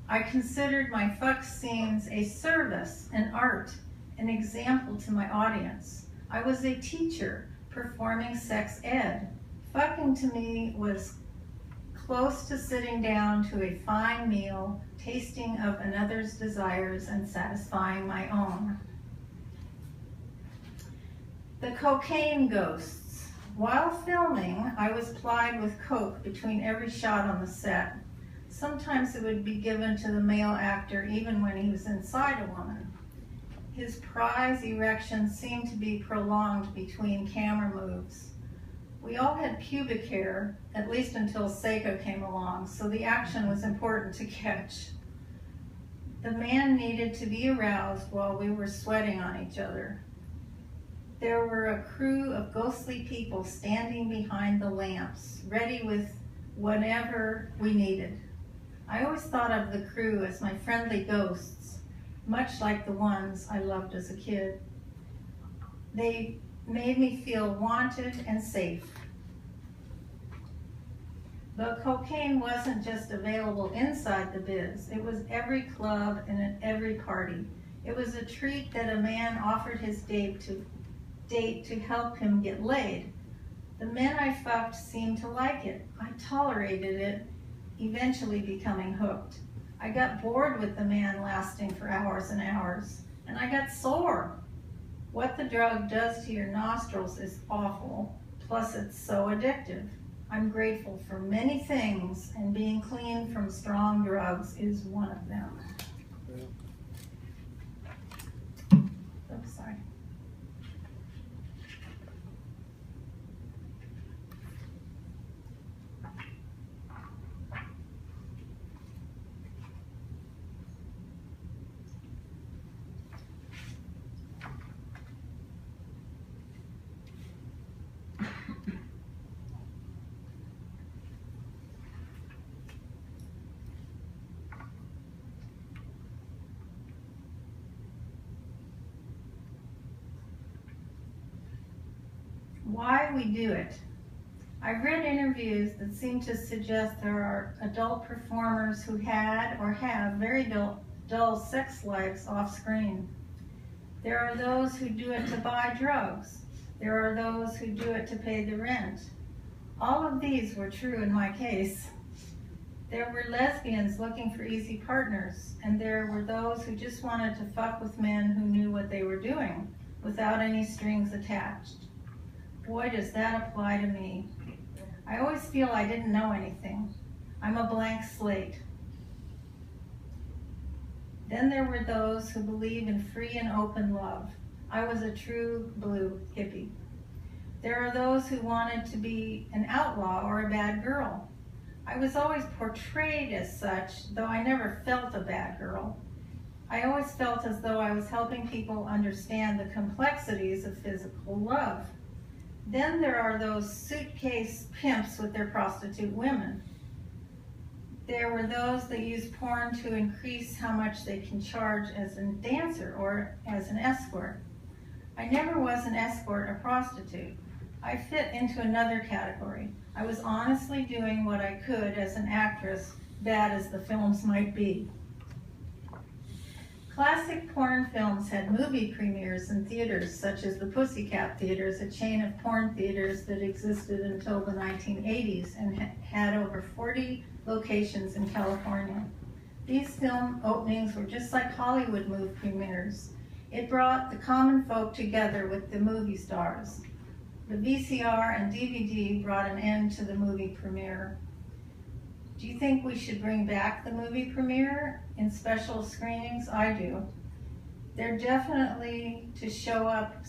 Speaker 2: I considered my fuck scenes a service, an art, an example to my audience. I was a teacher, performing sex ed. Fucking to me was close to sitting down to a fine meal, tasting of another's desires and satisfying my own. The cocaine ghosts. While filming, I was plied with coke between every shot on the set. Sometimes it would be given to the male actor even when he was inside a woman. His prize erection seemed to be prolonged between camera moves. We all had pubic hair, at least until Seiko came along, so the action was important to catch. The man needed to be aroused while we were sweating on each other. There were a crew of ghostly people standing behind the lamps, ready with whatever we needed. I always thought of the crew as my friendly ghosts, much like the ones I loved as a kid. They made me feel wanted and safe. But cocaine wasn't just available inside the biz. It was every club and at every party. It was a treat that a man offered his date to help him get laid. The men I fucked seemed to like it. I tolerated it, eventually becoming hooked. I got bored with the man lasting for hours and hours, and I got sore. What the drug does to your nostrils is awful, plus it's so addictive. I'm grateful for many things, and being clean from strong drugs is one of them. Oops, sorry. Why we do it. I've read interviews that seem to suggest there are adult performers who had or have very dull sex lives off screen. There are those who do it to buy drugs. There are those who do it to pay the rent. All of these were true in my case. There were lesbians looking for easy partners, and there were those who just wanted to fuck with men who knew what they were doing, without any strings attached. Boy, does that apply to me. I always feel I didn't know anything. I'm a blank slate. Then there were those who believe in free and open love. I was a true blue hippie. There are those who wanted to be an outlaw or a bad girl. I was always portrayed as such, though I never felt a bad girl. I always felt as though I was helping people understand the complexities of physical love. Then there are those suitcase pimps with their prostitute women. There were those that use porn to increase how much they can charge as a dancer or as an escort. I never was an escort or prostitute. I fit into another category. I was honestly doing what I could as an actress, bad as the films might be. Classic porn films had movie premieres in theaters such as the Pussycat Theaters, a chain of porn theaters that existed until the 1980s and had over 40 locations in California. These film openings were just like Hollywood movie premieres. It brought the common folk together with the movie stars. The VCR and DVD brought an end to the movie premiere. Do you think we should bring back the movie premiere in special screenings? I do. They're definitely to show up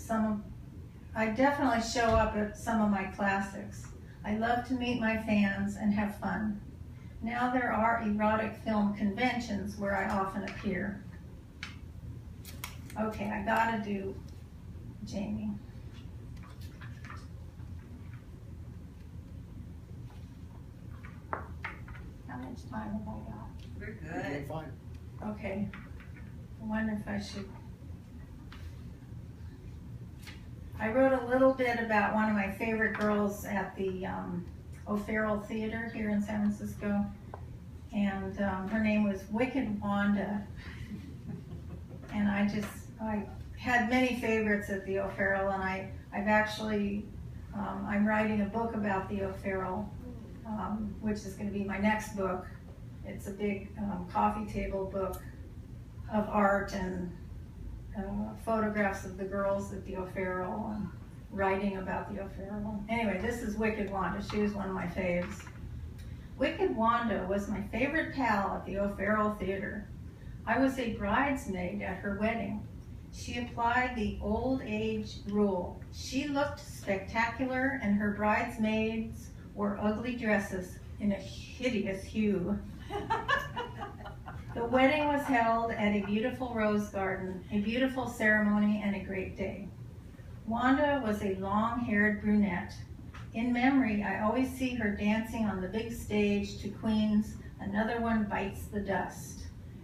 Speaker 2: I definitely show up at some of my classics. I love to meet my fans and have fun. Now there are erotic film conventions where I often appear. Okay, I gotta do Jamie. How much time have I got?
Speaker 3: We're
Speaker 1: You're doing
Speaker 3: good.
Speaker 1: fine.
Speaker 2: Okay. I wonder if I should. I wrote a little bit about one of my favorite girls at the O'Farrell Theater here in San Francisco. And her name was Wicked Wanda. And I had many favorites at the O'Farrell, and I've actually I'm writing a book about the O'Farrell, which is going to be my next book. It's a big coffee table book of art and photographs of the girls at the O'Farrell and writing about the O'Farrell. Anyway, this is Wicked Wanda. She was one of my faves. Wicked Wanda was my favorite pal at the O'Farrell Theater. I was a bridesmaid at her wedding. She applied the old age rule. She looked spectacular and her bridesmaids wore ugly dresses in a hideous hue. The wedding was held at a beautiful rose garden, a beautiful ceremony and a great day. Wanda was a long-haired brunette. In memory, I always see her dancing on the big stage to Queen's Another One Bites the Dust.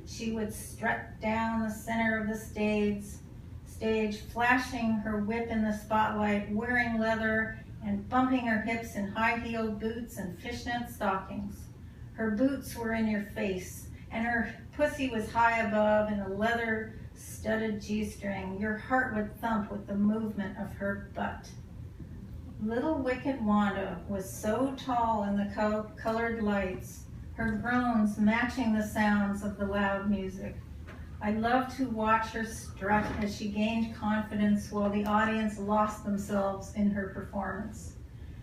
Speaker 2: She would strut down the center of the stage, flashing her whip in the spotlight, wearing leather and bumping her hips in high-heeled boots and fishnet stockings. Her boots were in your face, and her pussy was high above in a leather-studded G-string. Your heart would thump with the movement of her butt. Little Wicked Wanda was so tall in the colored lights, her groans matching the sounds of the loud music. I loved to watch her strut as she gained confidence while the audience lost themselves in her performance.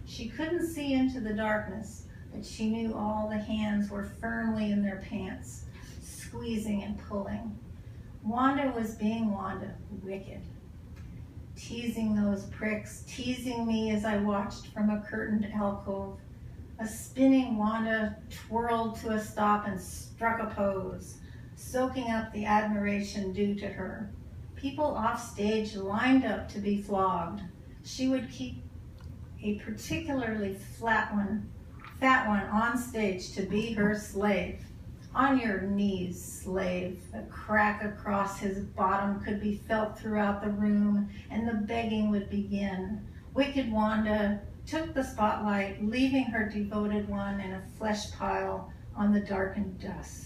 Speaker 2: She couldn't see into the darkness, but she knew all the hands were firmly in their pants, squeezing and pulling. Wanda was being Wanda, wicked. Teasing those pricks, teasing me as I watched from a curtained alcove. A spinning Wanda twirled to a stop and struck a pose, soaking up the admiration due to her. People off stage lined up to be flogged. She would keep a particularly fat one on stage to be her slave. On your knees, slave. The crack across his bottom could be felt throughout the room, and the begging would begin. Wicked Wanda took the spotlight, leaving her devoted one in a flesh pile on the darkened dust.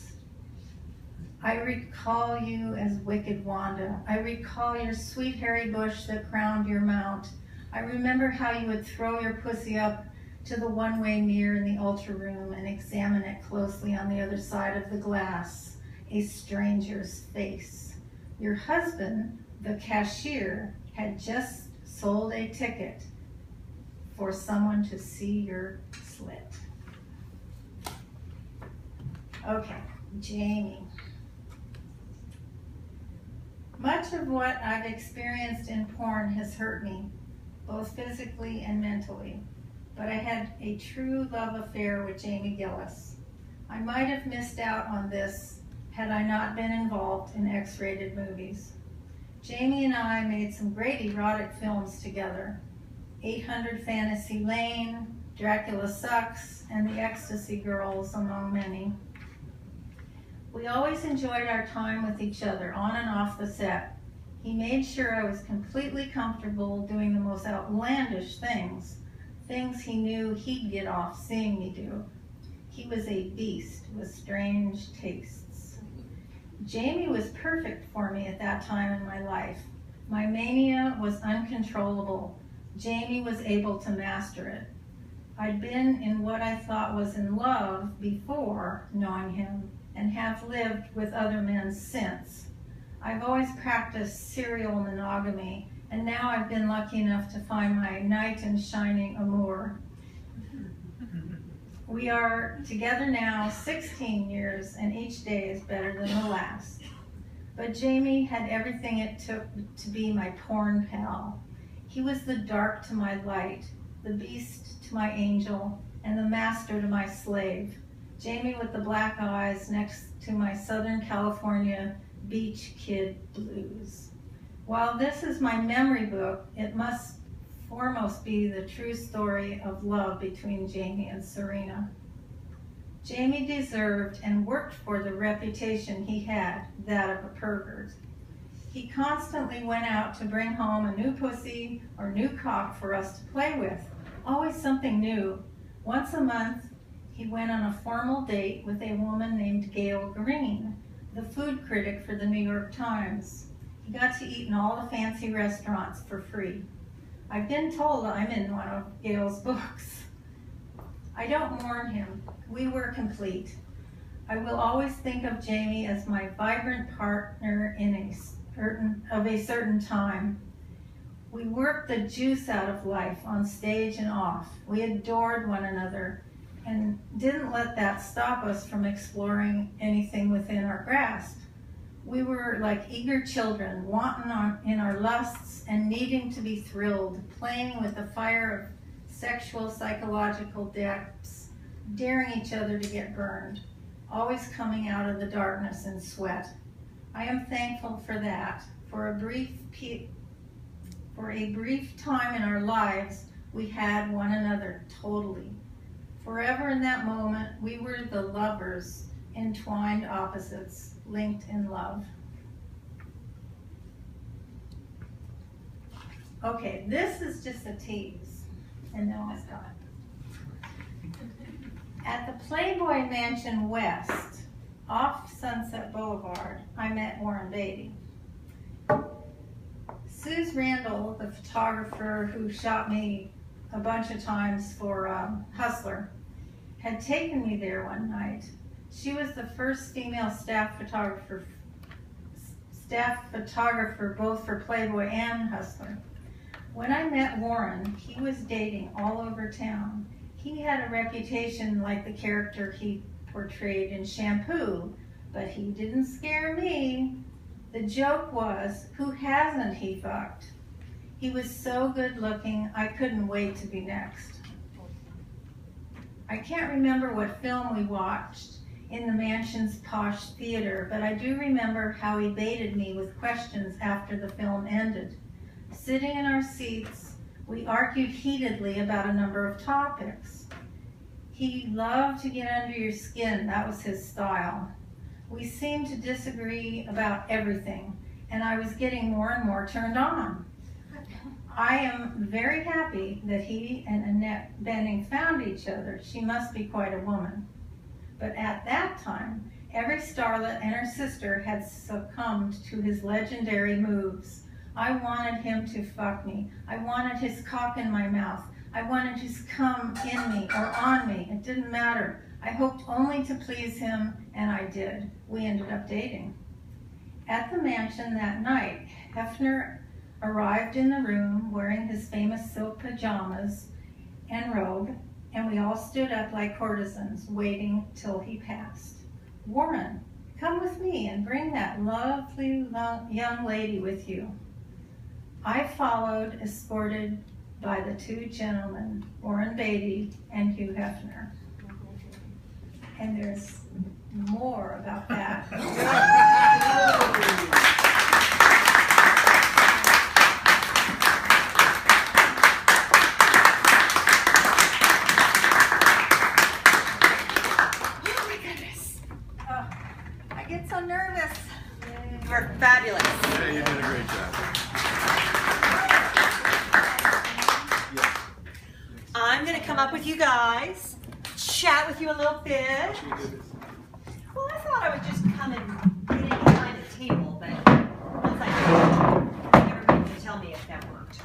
Speaker 2: I recall you as Wicked Wanda. I recall your sweet hairy bush that crowned your mount. I remember how you would throw your pussy up to the one-way mirror in the ultra room and examine it closely on the other side of the glass, a stranger's face. Your husband, the cashier, had just sold a ticket for someone to see your slit. Okay, Jamie. Much of what I've experienced in porn has hurt me, both physically and mentally, but I had a true love affair with Jamie Gillis. I might have missed out on this had I not been involved in X-rated movies. Jamie and I made some great erotic films together. 800 Fantasy Lane, Dracula Sucks, and The Ecstasy Girls, among many. We always enjoyed our time with each other, on and off the set. He made sure I was completely comfortable doing the most outlandish things he knew he'd get off seeing me do. He was a beast with strange tastes. Jamie was perfect for me at that time in my life. My mania was uncontrollable. Jamie was able to master it. I'd been in what I thought was in love before knowing him, and have lived with other men since. I've always practiced serial monogamy, and now I've been lucky enough to find my knight in shining amour. We are together now 16 years, and each day is better than the last. But Jamie had everything it took to be my porn pal. He was the dark to my light, the beast to my angel, and the master to my slave. Jamie with the black eyes next to my Southern California beach kid blues. While this is my memory book, it must foremost be the true story of love between Jamie and Serena. Jamie deserved and worked for the reputation he had, that of a pervert. He constantly went out to bring home a new pussy or new cock for us to play with, always something new. Once a month, he went on a formal date with a woman named Gail Green, the food critic for the New York Times. He got to eat in all the fancy restaurants for free. I've been told I'm in one of Gail's books. I don't mourn him. We were complete. I will always think of Jamie as my vibrant partner in a certain time. We worked the juice out of life on stage and off. We adored one another and didn't let that stop us from exploring anything within our grasp. We were like eager children, wanton in our lusts and needing to be thrilled, playing with the fire of sexual, psychological depths, daring each other to get burned, always coming out of the darkness in sweat. I am thankful for that. For a brief time in our lives, we had one another totally. Forever in that moment, we were the lovers, entwined opposites, linked in love. Okay, this is just a tease, and then I'll stop. At the Playboy Mansion West, off Sunset Boulevard, I met Warren Beatty. Suze Randall, the photographer who shot me a bunch of times for Hustler, had taken me there one night. She was the first female staff photographer both for Playboy and Hustler. When I met Warren, he was dating all over town. He had a reputation like the character he portrayed in Shampoo, but he didn't scare me. The joke was, who hasn't he fucked? He was so good looking, I couldn't wait to be next. I can't remember what film we watched in the mansion's posh theater, but I do remember how he baited me with questions after the film ended. Sitting in our seats, we argued heatedly about a number of topics. He loved to get under your skin, that was his style. We seemed to disagree about everything, and I was getting more and more turned on. I am very happy that he and Annette Bening found each other. She must be quite a woman. But at that time, every starlet and her sister had succumbed to his legendary moves. I wanted him to fuck me. I wanted his cock in my mouth. I wanted his cum in me or on me. It didn't matter. I hoped only to please him, and I did. We ended up dating. At the mansion that night, Hefner arrived in the room wearing his famous silk pajamas and robe, and we all stood up like courtesans, waiting till he passed. Warren, come with me and bring that lovely young lady with you. I followed, escorted by the two gentlemen, Warren Beatty and Hugh Hefner. And there's more about that.
Speaker 3: Oh my goodness.
Speaker 2: I get so nervous.
Speaker 3: You are fabulous.
Speaker 5: Yeah, you did a great job.
Speaker 3: I'm going to come up with you guys, chat with you a little bit. Well, I thought I would just come and get in behind the table, but once I did, everybody can tell me if that worked.